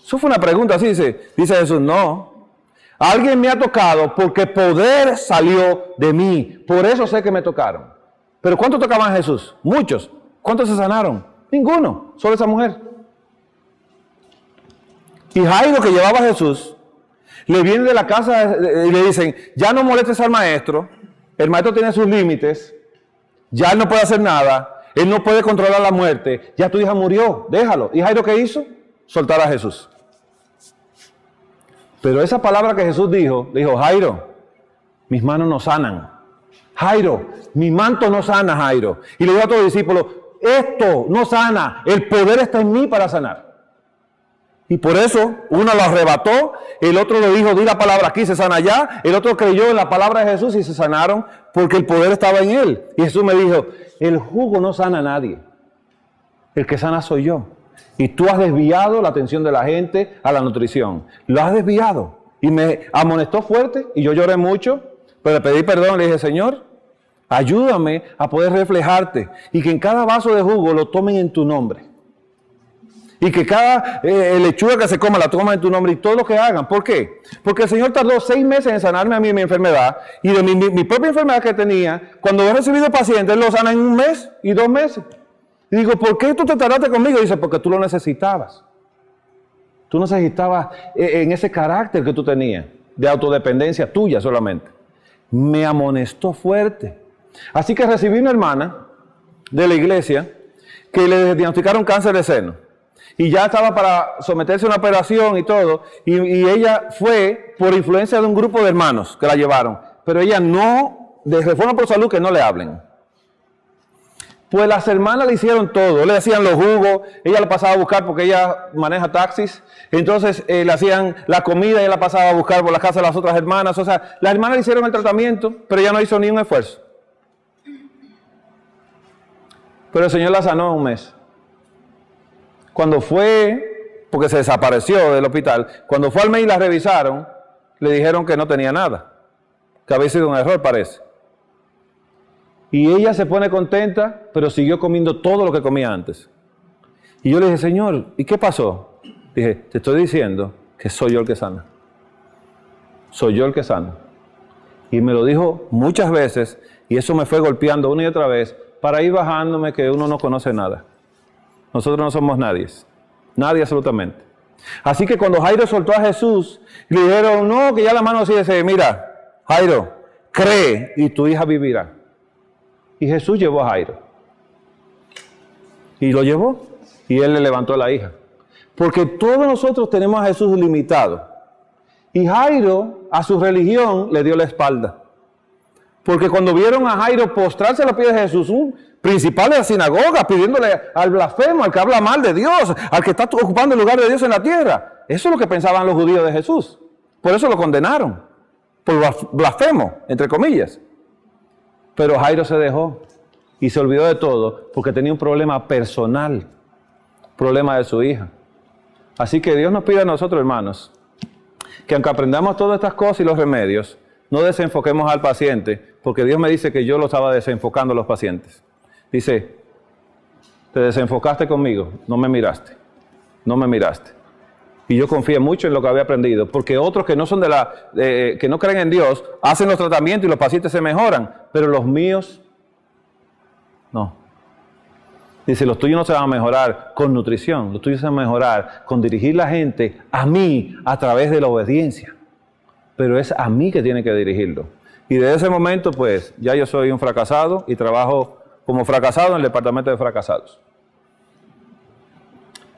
Eso fue una pregunta así, dice Jesús, no. Alguien me ha tocado porque poder salió de mí. Por eso sé que me tocaron. ¿Pero cuántos tocaban a Jesús? Muchos. ¿Cuántos se sanaron? Ninguno, solo esa mujer. Y Jairo, que llevaba a Jesús, le viene de la casa y le dicen, ya no molestes al maestro, el maestro tiene sus límites, ya él no puede hacer nada, él no puede controlar la muerte, ya tu hija murió, déjalo. ¿Y Jairo qué hizo? Soltar a Jesús. Pero esa palabra que Jesús dijo, le dijo, Jairo, mis manos no sanan. Jairo, mi manto no sana, Jairo. Y le dijo a todos los discípulos, esto no sana, el poder está en mí para sanar. Y por eso, uno lo arrebató, el otro le dijo, di la palabra aquí, se sana allá. El otro creyó en la palabra de Jesús y se sanaron porque el poder estaba en él. Y Jesús me dijo, el jugo no sana a nadie, el que sana soy yo. Y tú has desviado la atención de la gente a la nutrición. Lo has desviado. Y me amonestó fuerte y yo lloré mucho, pero le pedí perdón, le dije, Señor, ayúdame a poder reflejarte y que en cada vaso de jugo lo tomen en tu nombre. Y que cada lechuga que se coma la tomen en tu nombre y todo lo que hagan. ¿Por qué? Porque el Señor tardó 6 meses en sanarme a mí mi enfermedad y de mi propia enfermedad que tenía, cuando he recibido pacientes, lo sana en 1 mes y 2 meses. Y digo, ¿por qué tú te tardaste conmigo? Y dice, porque tú lo necesitabas. Tú necesitabas en ese carácter que tú tenías, de autodependencia tuya solamente. Me amonestó fuerte. Así que recibí una hermana de la iglesia que le diagnosticaron cáncer de seno. Y ya estaba para someterse a una operación y todo. Y ella fue por influencia de un grupo de hermanos que la llevaron. Pero ella no, de Reforma por Salud, que no le hablen. Pues las hermanas le hicieron todo, le hacían los jugos, ella lo pasaba a buscar porque ella maneja taxis, entonces le hacían la comida, ella la pasaba a buscar por la casa de las otras hermanas, o sea, las hermanas le hicieron el tratamiento, pero ella no hizo ni un esfuerzo. Pero el Señor la sanó en un mes. Cuando fue, porque se desapareció del hospital, cuando fue al mes y la revisaron, le dijeron que no tenía nada, que había sido un error, parece. Y ella se pone contenta, pero siguió comiendo todo lo que comía antes. Y yo le dije, Señor, ¿y qué pasó? Dije, te estoy diciendo que soy yo el que sana. Soy yo el que sana. Y me lo dijo muchas veces, y eso me fue golpeando una y otra vez, para ir bajándome que uno no conoce nada. Nosotros no somos nadie. Nadie absolutamente. Así que cuando Jairo soltó a Jesús, le dijeron, no, que ya la mano así dice, mira, Jairo, cree y tu hija vivirá. Y Jesús llevó a Jairo. Y lo llevó. Y él le levantó a la hija. Porque todos nosotros tenemos a Jesús limitado. Y Jairo, a su religión, le dio la espalda. Porque cuando vieron a Jairo postrarse a los pies de Jesús, un principal de la sinagoga, pidiéndole al blasfemo, al que habla mal de Dios, al que está ocupando el lugar de Dios en la tierra. Eso es lo que pensaban los judíos de Jesús. Por eso lo condenaron. Por blasfemo, entre comillas. Pero Jairo se dejó y se olvidó de todo porque tenía un problema personal, problema de su hija. Así que Dios nos pide a nosotros, hermanos, que aunque aprendamos todas estas cosas y los remedios, no desenfoquemos al paciente, porque Dios me dice que yo lo estaba desenfocando a los pacientes. Dice, te desenfocaste conmigo, no me miraste, no me miraste. Y yo confié mucho en lo que había aprendido, porque otros que no son que no creen en Dios, hacen los tratamientos y los pacientes se mejoran, pero los míos, no. Dice, los tuyos no se van a mejorar con nutrición, los tuyos se van a mejorar con dirigir la gente a mí a través de la obediencia. Pero es a mí que tiene que dirigirlo. Y desde ese momento, pues, ya yo soy un fracasado y trabajo como fracasado en el departamento de fracasados.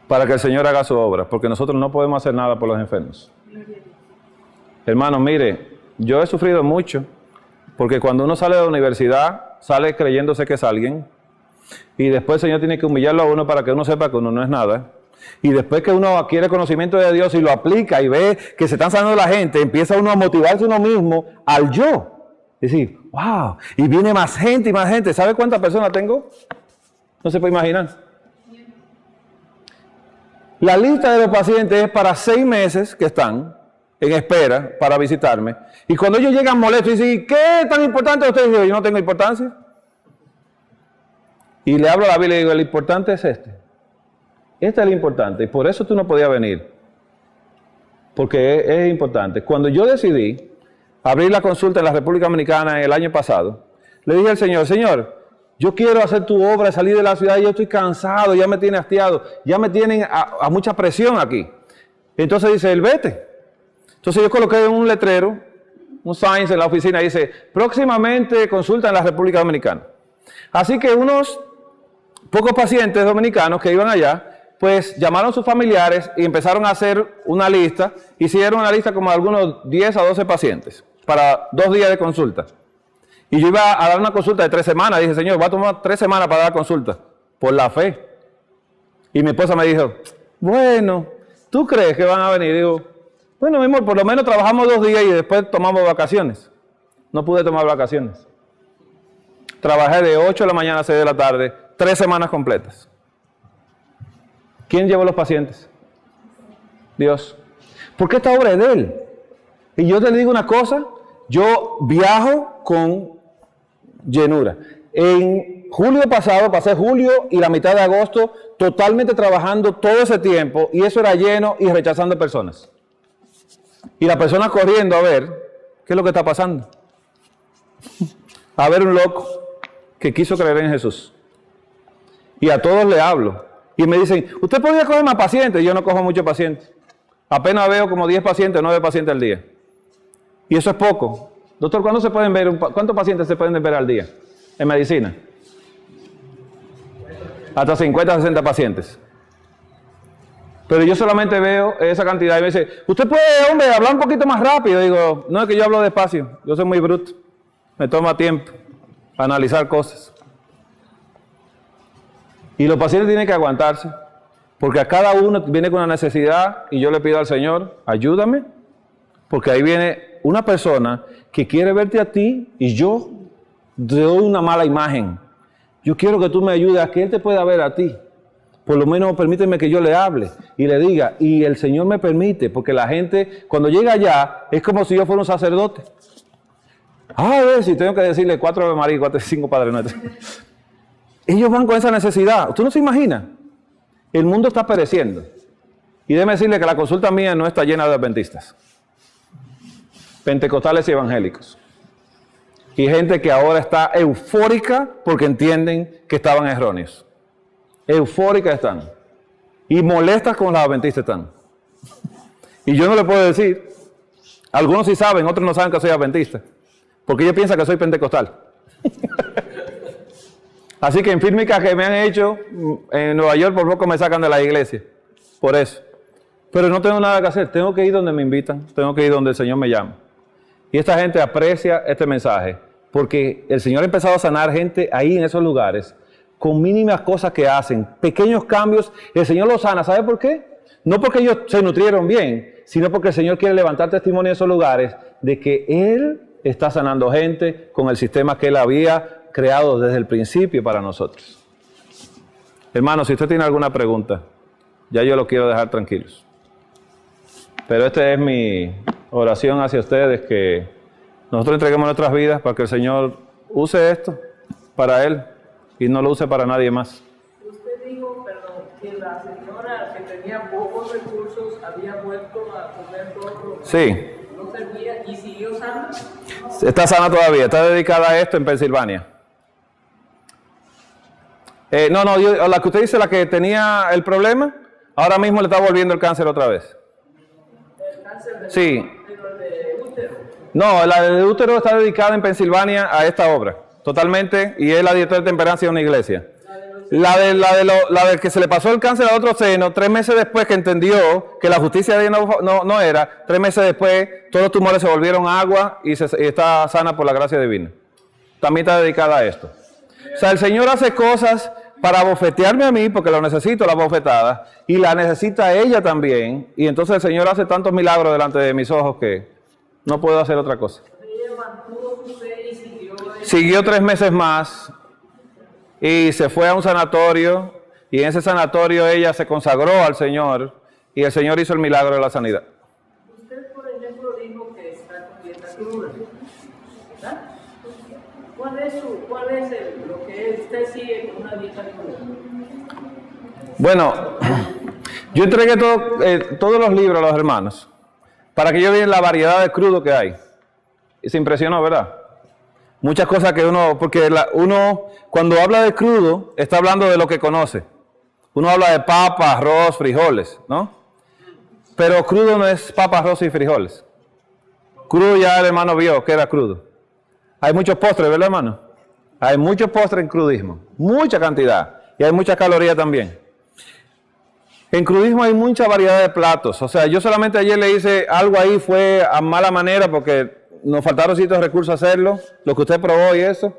Para que el Señor haga su obra, porque nosotros no podemos hacer nada por los enfermos. Hermanos, mire, yo he sufrido mucho, porque cuando uno sale de la universidad, sale creyéndose que es alguien, y después el Señor tiene que humillarlo a uno para que uno sepa que uno no es nada. Y después que uno adquiere conocimiento de Dios y lo aplica y ve que se están sanando la gente, empieza uno a motivarse uno mismo al yo. Es decir, wow, y viene más gente y más gente. ¿Sabe cuántas personas tengo? No se puede imaginar. La lista de los pacientes es para 6 meses que están en espera para visitarme. Y cuando ellos llegan molestos y dicen, ¿qué tan importante usted? Dice, yo no tengo importancia. Y le hablo a la Biblia y digo, el importante es este. Este es el importante. Y por eso tú no podías venir. Porque es importante. Cuando yo decidí abrir la consulta en la República Dominicana el año pasado, le dije al Señor, Señor, yo quiero hacer tu obra, salir de la ciudad, yo estoy cansado, ya me tiene hastiado, ya me tienen a mucha presión aquí. Entonces dice él, vete. Entonces yo coloqué un letrero, un sign en la oficina, y dice, próximamente consulta en la República Dominicana. Así que unos pocos pacientes dominicanos que iban allá, pues llamaron a sus familiares y empezaron a hacer una lista, hicieron una lista como de algunos 10 a 12 pacientes, para 2 días de consulta. Y yo iba a dar una consulta de 3 semanas. Dije, Señor, voy a tomar 3 semanas para dar consulta. Por la fe. Y mi esposa me dijo, bueno, ¿tú crees que van a venir? Y digo, bueno, mi amor, por lo menos trabajamos 2 días y después tomamos vacaciones. No pude tomar vacaciones. Trabajé de 8 de la mañana a 6 de la tarde, 3 semanas completas. ¿Quién llevó los pacientes? Dios. Porque esta obra es de Él. Y yo te digo una cosa, yo viajo con llenura. En julio pasado, pasé julio y la mitad de agosto totalmente trabajando todo ese tiempo y eso era lleno y rechazando personas. Y las personas corriendo a ver qué es lo que está pasando. A ver un loco que quiso creer en Jesús. Y a todos le hablo. Y me dicen, ¿usted podría coger más pacientes? Yo no cojo muchos pacientes. Apenas veo como 10 pacientes, 9 pacientes al día. Y eso es poco. Doctor, ¿cuántos pacientes se pueden ver al día en medicina? Hasta 50, 60 pacientes. Pero yo solamente veo esa cantidad y me dice, ¿usted puede, hombre, hablar un poquito más rápido? Digo, no, es que yo hablo despacio, yo soy muy bruto. Me toma tiempo analizar cosas. Y los pacientes tienen que aguantarse, porque a cada uno viene con una necesidad y yo le pido al Señor, ayúdame, porque ahí viene una persona que quiere verte a ti y yo te doy una mala imagen. Yo quiero que tú me ayudes a que Él te pueda ver a ti. Por lo menos permíteme que yo le hable y le diga, y el Señor me permite, porque la gente cuando llega allá es como si yo fuera un sacerdote. A ver si tengo que decirle 4 Ave María y 5 Padre Nuestro. Ellos van con esa necesidad. ¿Usted no se imagina? El mundo está pereciendo. Y déjeme decirle que la consulta mía no está llena de adventistas, pentecostales y evangélicos. Y gente que ahora está eufórica porque entienden que estaban erróneos. Eufóricas están. Y molestas con los adventistas están. Y yo no le puedo decir. Algunos sí saben, otros no saben que soy adventista. Porque ellos piensan que soy pentecostal. Así que en fílmicas que me han hecho en Nueva York por poco me sacan de la iglesia. Por eso. Pero no tengo nada que hacer. Tengo que ir donde me invitan. Tengo que ir donde el Señor me llama. Y esta gente aprecia este mensaje. Porque el Señor ha empezado a sanar gente ahí en esos lugares. Con mínimas cosas que hacen. Pequeños cambios. Y el Señor los sana. ¿Sabe por qué? No porque ellos se nutrieron bien. Sino porque el Señor quiere levantar testimonio en esos lugares. De que Él está sanando gente con el sistema que Él había creado desde el principio para nosotros. Hermano, si usted tiene alguna pregunta, ya yo lo quiero dejar tranquilos. Pero esta es mi oración hacia ustedes, que nosotros entreguemos nuestras vidas para que el Señor use esto para Él y no lo use para nadie más. Usted dijo, perdón, que la señora que tenía pocos recursos había vuelto a comer todo. Sí. No servía y siguió sana. Está sana todavía, está dedicada a esto en Pensilvania. La que usted dice, la que tenía el problema, ahora mismo le está volviendo el cáncer otra vez. ¿El cáncer de Sí. pero el de útero? No, la de útero está dedicada en Pensilvania a esta obra, totalmente, y es la directora de temperancia de una iglesia. La de que se le pasó el cáncer al otro seno, 3 meses después que entendió que la justicia de ella no era, 3 meses después todos los tumores se volvieron agua y está sana por la gracia divina. También está dedicada a esto. O sea, el Señor hace cosas para bofetearme a mí, porque lo necesito, la bofetada, y la necesita ella también, y entonces el Señor hace tantos milagros delante de mis ojos que no puedo hacer otra cosa. Ella mantuvo su fe y Siguió 3 meses más, y se fue a un sanatorio, y en ese sanatorio ella se consagró al Señor, y el Señor hizo el milagro de la sanidad. Usted, por ejemplo, dijo que está con dieta cruda, ¿verdad? ¿Cuál es lo que usted sigue con una dieta cruda? Bueno, yo entregué todos los libros a los hermanos, para que ellos vean la variedad de crudo que hay. Y se impresionó, ¿verdad? Muchas cosas que porque uno cuando habla de crudo, está hablando de lo que conoce. Uno habla de papa, arroz, frijoles, ¿no? Pero crudo no es papa, arroz y frijoles. Crudo ya el hermano vio que era crudo. Hay muchos postres, ¿verdad, hermano? Hay muchos postres en crudismo, mucha cantidad. Y hay muchas calorías también. En crudismo hay mucha variedad de platos. O sea, yo solamente ayer le hice algo ahí, fue a mala manera porque nos faltaron ciertos recursos a hacerlo. Lo que usted probó y eso.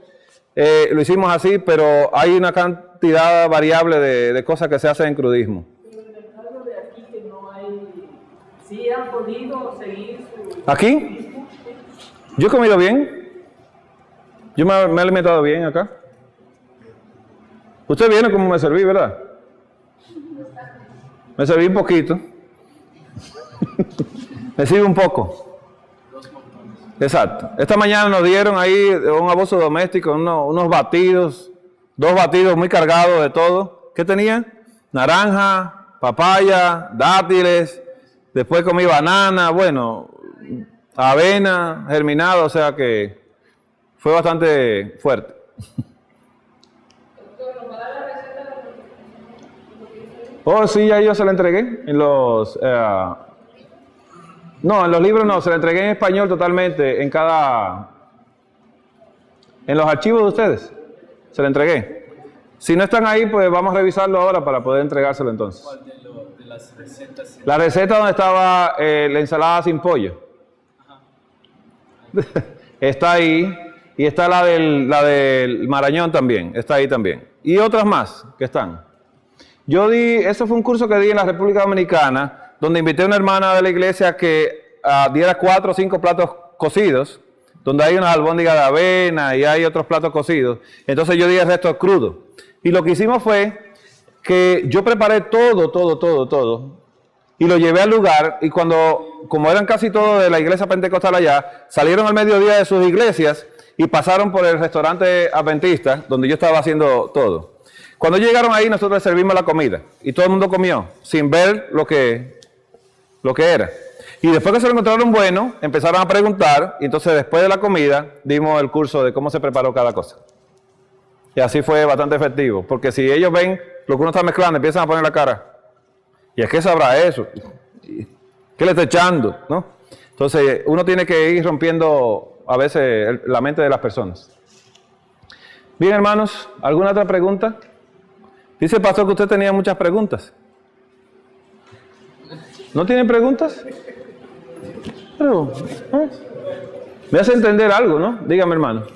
Lo hicimos así, pero hay una cantidad variable de cosas que se hacen en crudismo. Pero en el caso de aquí que no hay, ¿sí han podido seguir su... ¿Aquí? Yo he comido bien. Yo me he alimentado bien acá. Usted viene como me serví, ¿verdad? Me serví un poquito. Me sirve un poco. Exacto. Esta mañana nos dieron ahí un abuso doméstico, unos batidos, 2 batidos muy cargados de todo. ¿Qué tenía? Naranja, papaya, dátiles, después comí banana, bueno, avena, germinado, o sea que fue bastante fuerte. Oh, sí, ya yo se la entregué en los... no, en los libros no, se la entregué en español totalmente, en los archivos de ustedes, se la entregué. Si no están ahí, pues vamos a revisarlo ahora para poder entregárselo entonces. ¿Cuál de las recetas? La receta donde estaba la ensalada sin pollo. Está ahí, y está la del Marañón también, está ahí también. Y otras más que están. Eso fue un curso que di en la República Dominicana, donde invité a una hermana de la iglesia que diera 4 o 5 platos cocidos, donde hay unas albóndigas de avena y hay otros platos cocidos. Entonces yo di el resto crudo. Y lo que hicimos fue que yo preparé todo, y lo llevé al lugar, y como eran casi todos de la iglesia pentecostal allá, salieron al mediodía de sus iglesias y pasaron por el restaurante adventista, donde yo estaba haciendo todo. Cuando llegaron ahí, nosotros les servimos la comida, y todo el mundo comió, sin ver lo que era. Y después que se lo encontraron bueno, empezaron a preguntar, y entonces después de la comida, dimos el curso de cómo se preparó cada cosa. Y así fue bastante efectivo, porque si ellos ven lo que uno está mezclando, empiezan a poner la cara. Y es que sabrá eso. ¿Qué le está echando? ¿No? Entonces, uno tiene que ir rompiendo a veces la mente de las personas. Bien, hermanos, ¿alguna otra pregunta? Dice el pastor que usted tenía muchas preguntas. ¿No tiene preguntas? Pero, me hace entender algo, ¿no? Dígame, hermano.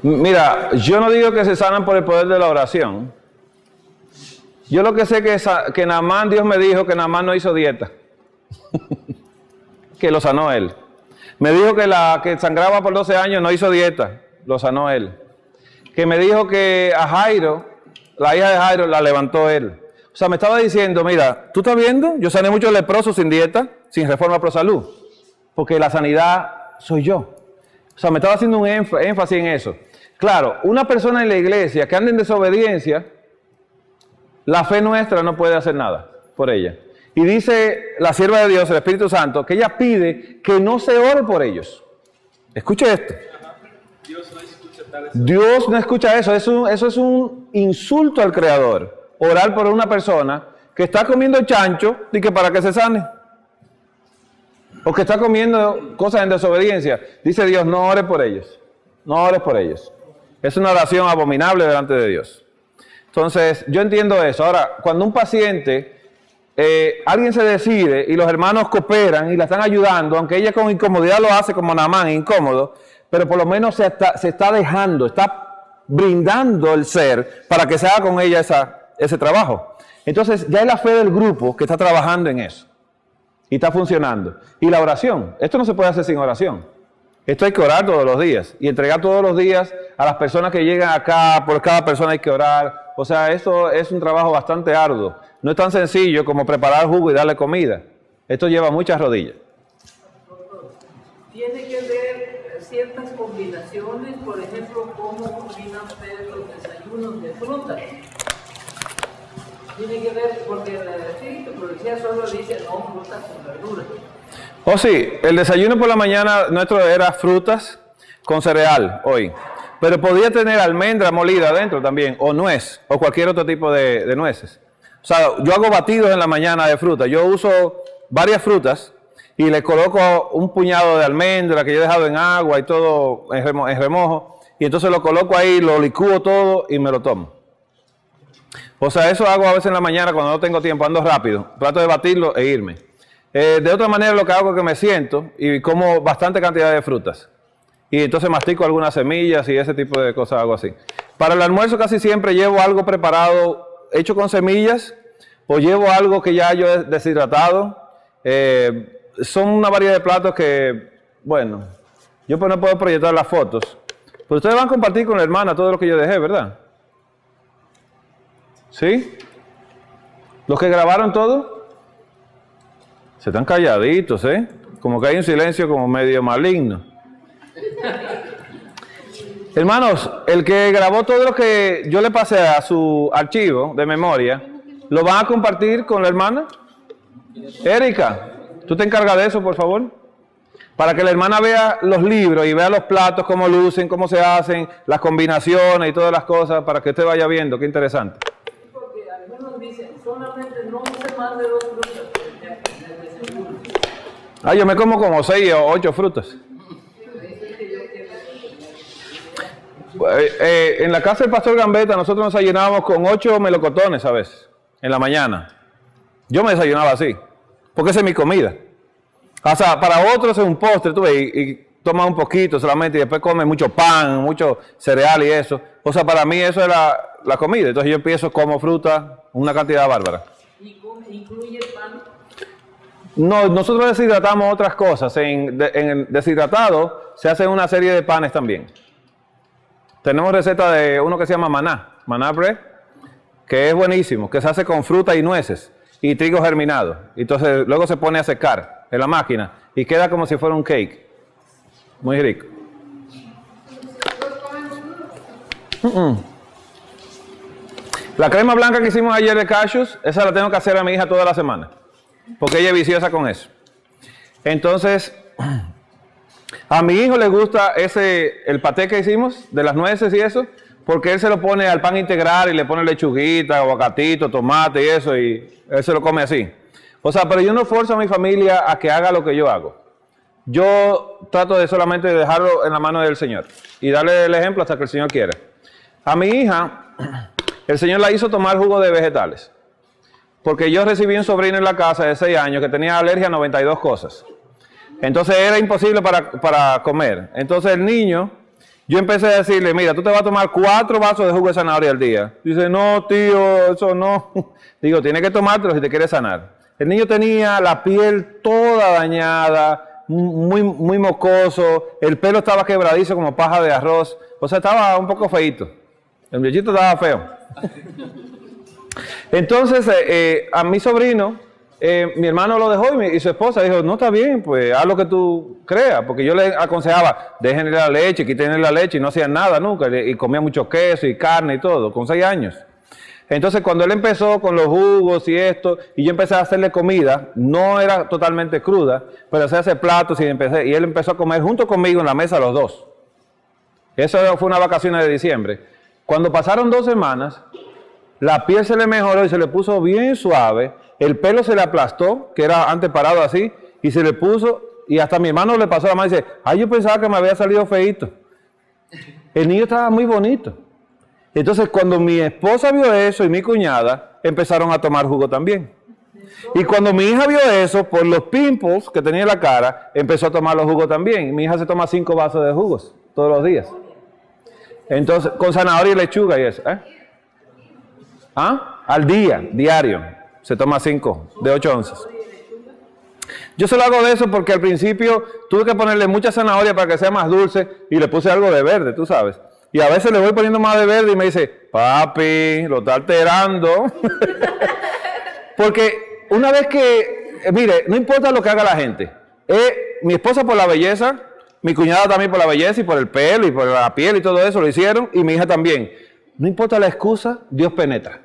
Mira, yo no digo que se sanan por el poder de la oración. Yo lo que sé que Naamán, Dios me dijo que Naamán no hizo dieta. Que lo sanó él. Me dijo que la que sangraba por 12 años no hizo dieta, lo sanó él. Que me dijo que a Jairo, la hija de Jairo, la levantó él. O sea, me estaba diciendo, mira, ¿tú estás viendo? Yo sané muchos leprosos sin dieta, sin reforma pro salud. Porque la sanidad soy yo. O sea, me estaba haciendo un énfasis en eso. Claro, una persona en la iglesia que anda en desobediencia, la fe nuestra no puede hacer nada por ella. Y dice la sierva de Dios, el Espíritu Santo, que ella pide que no se ore por ellos. Escuche esto. Dios no escucha eso. Eso es un insulto al Creador. Orar por una persona que está comiendo chancho y que para que se sane. O que está comiendo cosas en desobediencia. Dice Dios, no ores por ellos. No ores por ellos. Es una oración abominable delante de Dios. Entonces, yo entiendo eso. Ahora, cuando un paciente, alguien se decide y los hermanos cooperan y la están ayudando, aunque ella con incomodidad lo hace como Naamán, incómodo, pero por lo menos se está dejando, está brindando el ser para que se haga con ella ese trabajo. Entonces, ya es la fe del grupo que está trabajando en eso. Y está funcionando. Y la oración, esto no se puede hacer sin oración. Esto hay que orar todos los días y entregar todos los días a las personas que llegan acá, por cada persona hay que orar. O sea, esto es un trabajo bastante arduo. No es tan sencillo como preparar jugo y darle comida. Esto lleva muchas rodillas. Tiene que ver ciertas combinaciones, por ejemplo, cómo combinan ustedes los desayunos de frutas. Tiene que ver, porque en el Espíritu Profecía solo dice no frutas con verduras. Oh sí, el desayuno por la mañana nuestro era frutas con cereal hoy. Pero podía tener almendra molida adentro también, o nuez, o cualquier otro tipo de nueces. O sea, yo hago batidos en la mañana de fruta. Yo uso varias frutas y le coloco un puñado de almendra que yo he dejado en agua y todo en remojo. Y entonces lo coloco ahí, lo licúo todo y me lo tomo. O sea, eso hago a veces en la mañana cuando no tengo tiempo, ando rápido. Trato de batirlo e irme. De otra manera lo que hago es que me siento y como bastante cantidad de frutas. Y entonces mastico algunas semillas y ese tipo de cosas, hago así. Para el almuerzo casi siempre llevo algo preparado, hecho con semillas, o llevo algo que ya yo he deshidratado. Son una variedad de platos que, bueno, yo pues no puedo proyectar las fotos. Pero ustedes van a compartir con la hermana todo lo que yo dejé, ¿verdad? ¿Sí? ¿Los que grabaron todo? Se están calladitos, ¿eh? Como que hay un silencio como medio maligno. Hermanos, el que grabó todo lo que yo le pasé a su archivo de memoria, ¿lo van a compartir con la hermana? Erika, ¿tú te encargas de eso, por favor? Para que la hermana vea los libros y vea los platos, cómo lucen, cómo se hacen, las combinaciones y todas las cosas, para que usted vaya viendo, qué interesante. Porque algunos dicen, solamente no use más de 2 frutas, por ejemplo, en el desayuno. Ah, yo me como 6 o 8 frutas. En la casa del pastor Gambetta nosotros nos ayunábamos con 8 melocotones a veces, en la mañana. Yo me desayunaba así, porque esa es mi comida. O sea, para otros es un postre, tú ves, y toma un poquito solamente y después come mucho pan, mucho cereal y eso. O sea, para mí eso es la comida. Entonces yo empiezo, como fruta, una cantidad bárbara. ¿Y incluye pan? No, nosotros deshidratamos otras cosas. En el deshidratado se hacen una serie de panes también. Tenemos receta de uno que se llama maná bread, que es buenísimo, que se hace con fruta y nueces y trigo germinado. Entonces luego se pone a secar en la máquina y queda como si fuera un cake. Muy rico. La crema blanca que hicimos ayer de cashews, esa la tengo que hacer a mi hija toda la semana, porque ella es viciosa con eso. Entonces, a mi hijo le gusta el paté que hicimos de las nueces y eso, porque él se lo pone al pan integral y le pone lechuguita, aguacatito, tomate y eso, y él se lo come así. O sea, pero yo no forzo a mi familia a que haga lo que yo hago. Yo trato de solamente dejarlo en la mano del Señor y darle el ejemplo hasta que el Señor quiera. A mi hija, el Señor la hizo tomar jugo de vegetales, porque yo recibí un sobrino en la casa de 6 años que tenía alergia a 92 cosas. Entonces era imposible para comer. Entonces el niño, yo empecé a decirle, mira, tú te vas a tomar 4 vasos de jugo de zanahoria al día. Dice, no, tío, eso no. Digo, tienes que tomártelo si te quieres sanar. El niño tenía la piel toda dañada, muy mocoso, el pelo estaba quebradizo como paja de arroz, o sea, estaba un poco feíto. El muchachito estaba feo. Entonces, a mi sobrino, mi hermano lo dejó y su esposa dijo, no, está bien, pues haz lo que tú creas, porque yo le aconsejaba, déjenle la leche, quítenle la leche, y no hacían nada nunca, y comía mucho queso y carne y todo, con 6 años. Entonces, cuando él empezó con los jugos y esto, y yo empecé a hacerle comida, no era totalmente cruda, pero se hace platos y él empezó a comer junto conmigo en la mesa los dos. Eso fue una vacación de diciembre. Cuando pasaron 2 semanas, la piel se le mejoró y se le puso bien suave, el pelo se le aplastó, que era antes parado así, y se le puso, y hasta mi hermano le pasó la mano y dice, ay, yo pensaba que me había salido feíto. El niño estaba muy bonito. Entonces, cuando mi esposa vio eso y mi cuñada, empezaron a tomar jugo también. Y cuando mi hija vio eso, por los pimples que tenía en la cara, empezó a tomar los jugos también. Mi hija se toma 5 vasos de jugos todos los días. Entonces, con zanahoria y lechuga y eso. Al día, diario, se toma 5, de 8 onzas. Yo se lo hago de eso porque al principio tuve que ponerle mucha zanahoria para que sea más dulce y le puse algo de verde, tú sabes. Y a veces le voy poniendo más de verde y me dice, papi, lo está alterando. Porque una vez que, mire, no importa lo que haga la gente. Mi esposa por la belleza, mi cuñada también por la belleza y por el pelo y por la piel y todo eso lo hicieron. Y mi hija también. No importa la excusa, Dios penetra.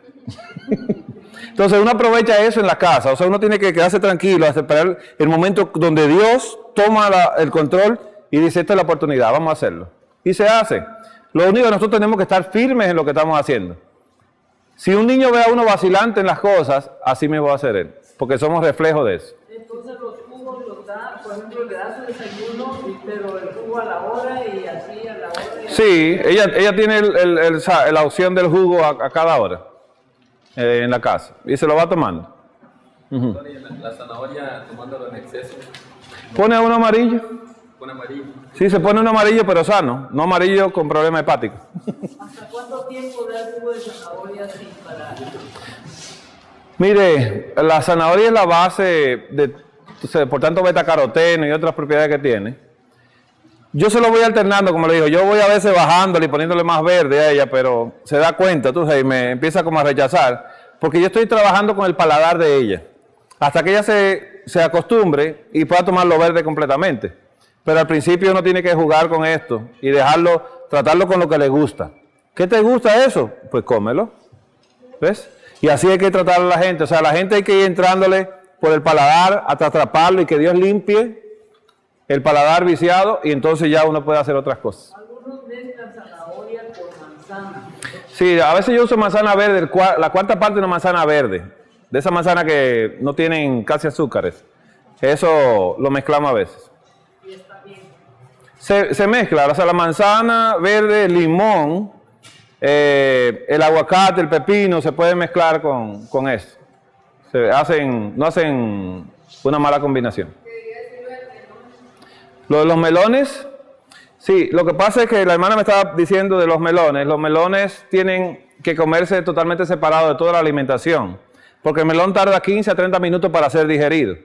Entonces uno aprovecha eso en la casa. O sea, uno tiene que quedarse tranquilo, esperar el momento donde Dios toma el control y dice, esta es la oportunidad, vamos a hacerlo. Y se hace. Lo único que nosotros tenemos que estar firmes en lo que estamos haciendo. Si un niño ve a uno vacilante en las cosas, así mismo va a ser él, porque somos reflejo de eso. Entonces los jugos los da, por ejemplo, le da su desayuno, pero el jugo a la hora y así a la hora. Sí, ella tiene la opción del jugo a cada hora en la casa y se lo va tomando. La zanahoria tomándolo en exceso. Pone uno amarillo. Pone amarillo. Sí, se pone un amarillo pero sano, no amarillo con problema hepático. ¿Hasta cuánto tiempo da el jugo de zanahoria así para...? Mire, la zanahoria es la base por tanto betacaroteno y otras propiedades que tiene. Yo se lo voy alternando, como le digo, yo voy a veces bajándole y poniéndole más verde a ella, pero se da cuenta, tú sabes, y me empieza como a rechazar, porque yo estoy trabajando con el paladar de ella, hasta que ella se acostumbre y pueda tomar lo verde completamente. Pero al principio uno tiene que jugar con esto y tratarlo con lo que le gusta. ¿Qué te gusta eso? Pues cómelo. ¿Ves? Y así hay que tratar a la gente. O sea, a la gente hay que ir entrándole por el paladar hasta atraparlo y que Dios limpie el paladar viciado y entonces ya uno puede hacer otras cosas. Algunos mezclan zanahoria con manzana. Sí, a veces yo uso manzana verde, la cuarta parte de una manzana verde. De esa manzana que no tienen casi azúcares. Eso lo mezclamos a veces. Y está bien. Se mezcla, o sea, la manzana verde, limón El aguacate, el pepino, se puede mezclar con esto. No hacen una mala combinación. Lo de los melones, sí, lo que pasa es que la hermana me estaba diciendo de los melones tienen que comerse totalmente separado de toda la alimentación, porque el melón tarda 15 a 30 minutos para ser digerido.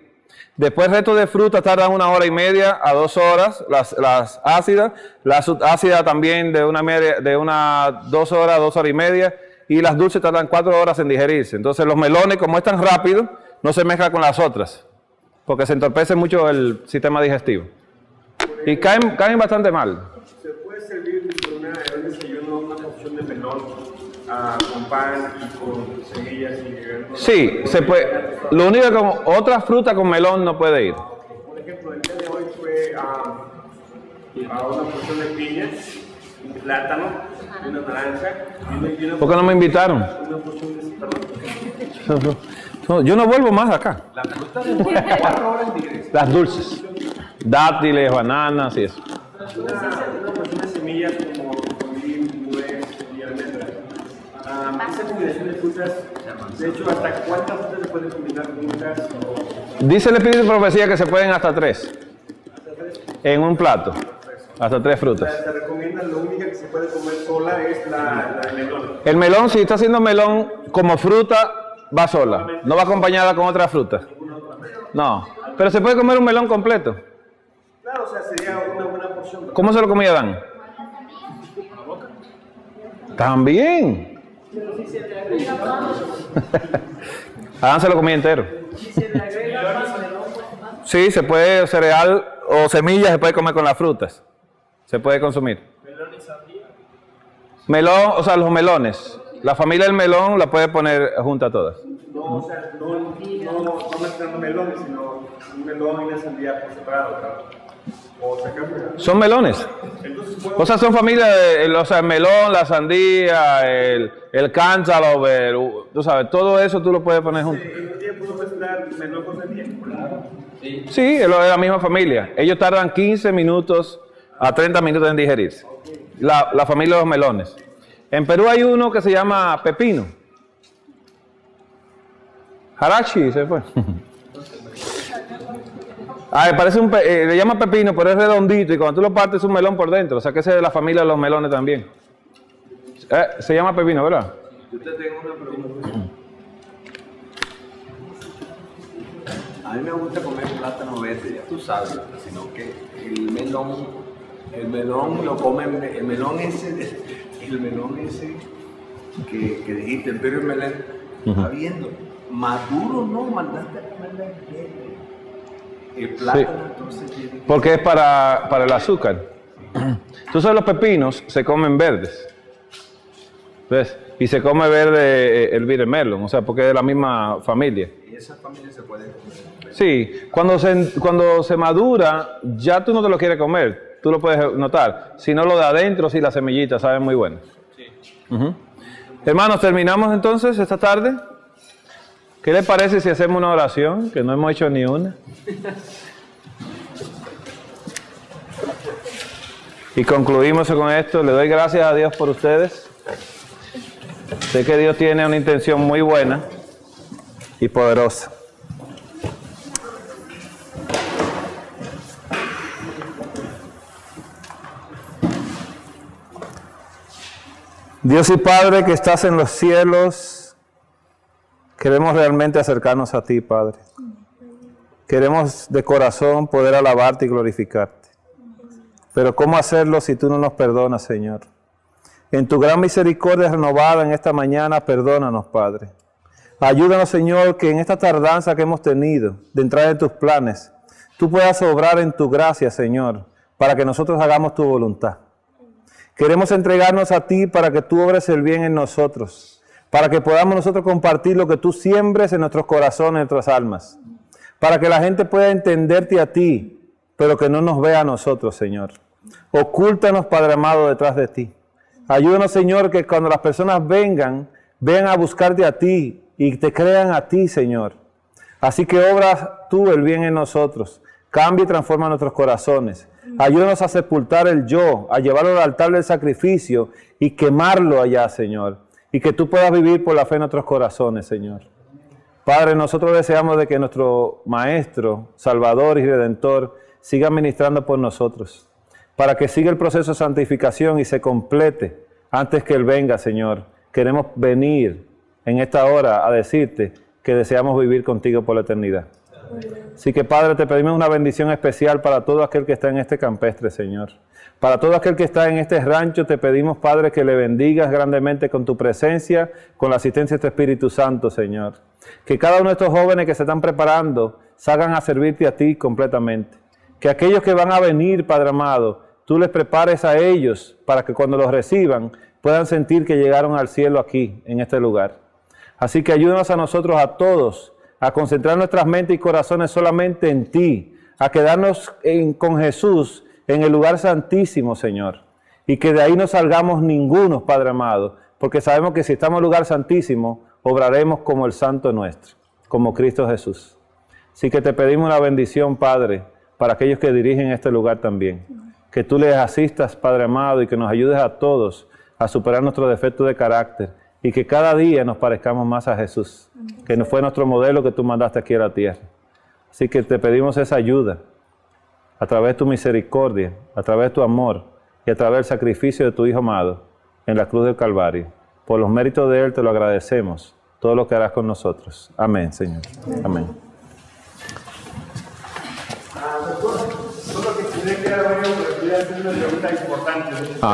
Después el resto de frutas tardan 1 hora y media a 2 horas, las ácidas, la subácida también de 2 horas, 2 horas y media, y las dulces tardan 4 horas en digerirse. Entonces los melones, como es tan rápido, no se mezclan con las otras, porque se entorpece mucho el sistema digestivo. Y caen bastante mal. ¿Se puede servir en un desayuno una porción de melón con pan y con semillas? Sí, se puede. Lo único que como otra fruta con melón no puede ir. Por ejemplo, el día de hoy fue a una porción de piña, un plátano, una naranja y una ¿Por qué no me invitaron? una porción de perdón. Yo no vuelvo más acá. La fruta de 4 horas en digerir. Las dulces. Dátiles, bananas y eso. Una porción de semillas como colín, nuez y almendras. Esa combinación de frutas, de hecho, ¿hasta cuántas frutas se pueden combinar juntas? Dice el Espíritu de Profecía que se pueden hasta 3. En un plato. Hasta 3 frutas. Se recomienda, la única que se puede comer sola es la melón. El melón, si está haciendo melón como fruta, va sola. No va acompañada con otra fruta. No. Pero se puede comer un melón completo. Claro, o sea, sería una buena porción. ¿Cómo se lo comía Dan? También. Pero si se le agrega pan, Adán se lo comía entero. si se le agrega pan, melón con pan. Sí, se puede cereal o semillas, se puede comer con las frutas. Se puede consumir. Melón y sandía. Melón, o sea, los melones. La familia del melón la puede poner junto a todas. No, o sea, no mezclando melones, sino un melón y una sandía por separado, claro. O sacar. Son melones. Entonces, O sea, son familias, o sea, el melón, la sandía, el cantaloupe, tú sabes, todo eso tú lo puedes poner junto. ¿en un día puedo mezclar melón con sandía? Claro. Sí, es la misma familia. Ellos tardan 15 minutos a 30 minutos en digerirse. La familia de los melones. En Perú hay uno que se llama pepino. Harachi, se fue. Parece le llama pepino, pero es redondito y cuando tú lo partes es un melón por dentro. O sea que ese es de la familia de los melones también. Se llama pepino, ¿verdad? Yo te tengo una pregunta. A mí me gusta comer plátano verde, ya tú sabes, sino que el melón lo comen, el melón ese que dijiste, el Perú melón, está viendo, maduro no, mandaste a comerle verde. El plátano Sí. entonces tiene que... Porque es para el azúcar. Entonces los pepinos se comen verdes. ¿Ves? Y se come verde el watermelon, o sea, porque es de la misma familia. Y esa familia se puede comer. Sí, cuando se madura, ya tú no te lo quieres comer, tú lo puedes notar. Si no, lo de adentro, sí, las semillitas saben muy buenas. Sí. Hermanos, terminamos entonces esta tarde. ¿Qué les parece si hacemos una oración? Que no hemos hecho ni una. Y concluimos con esto. Le doy gracias a Dios por ustedes. Sé que Dios tiene una intención muy buena y poderosa. Dios y Padre que estás en los cielos, queremos realmente acercarnos a ti, Padre. Queremos de corazón poder alabarte y glorificarte. Pero ¿cómo hacerlo si tú no nos perdonas, Señor? En tu gran misericordia renovada en esta mañana, perdónanos, Padre. Ayúdanos, Señor, que en esta tardanza que hemos tenido de entrar en tus planes, tú puedas obrar en tu gracia, Señor, para que nosotros hagamos tu voluntad. Queremos entregarnos a ti para que tú obres el bien en nosotros, para que podamos nosotros compartir lo que tú siembres en nuestros corazones, en nuestras almas, para que la gente pueda entenderte a ti, pero que no nos vea a nosotros, Señor. Ocúltanos, Padre amado, detrás de ti. Ayúdanos, Señor, que cuando las personas vengan a buscarte a ti y te crean a ti, Señor. Así que obras tú el bien en nosotros. Cambia y transforma nuestros corazones. Ayúdanos a sepultar el yo, a llevarlo al altar del sacrificio y quemarlo allá, Señor. Y que tú puedas vivir por la fe en nuestros corazones, Señor. Padre, nosotros deseamos de que nuestro Maestro, Salvador y Redentor siga ministrando por nosotros, para que siga el proceso de santificación y se complete antes que Él venga, Señor. Queremos venir en esta hora a decirte que deseamos vivir contigo por la eternidad. Así que, Padre, te pedimos una bendición especial para todo aquel que está en este campestre, Señor. Para todo aquel que está en este rancho, te pedimos, Padre, que le bendigas grandemente con tu presencia, con la asistencia de tu Espíritu Santo, Señor. Que cada uno de estos jóvenes que se están preparando salgan a servirte a ti completamente. Que aquellos que van a venir, Padre amado, tú les prepares a ellos para que cuando los reciban puedan sentir que llegaron al cielo aquí, en este lugar. Así que ayúdanos a nosotros, a todos, a concentrar nuestras mentes y corazones solamente en ti, a quedarnos con Jesús en el lugar santísimo, Señor. Y que de ahí no salgamos ninguno, Padre amado, porque sabemos que si estamos en el lugar santísimo, obraremos como el Santo nuestro, como Cristo Jesús. Así que te pedimos una bendición, Padre, para aquellos que dirigen este lugar también. Que tú les asistas, Padre amado, y que nos ayudes a todos a superar nuestros defectos de carácter y que cada día nos parezcamos más a Jesús, que fue nuestro modelo que tú mandaste aquí a la tierra. Así que te pedimos esa ayuda a través de tu misericordia, a través de tu amor y a través del sacrificio de tu Hijo amado en la cruz del Calvario. Por los méritos de Él te lo agradecemos, todo lo que harás con nosotros. Amén, Señor. Amén. Solo que tiene que haber una pregunta importante.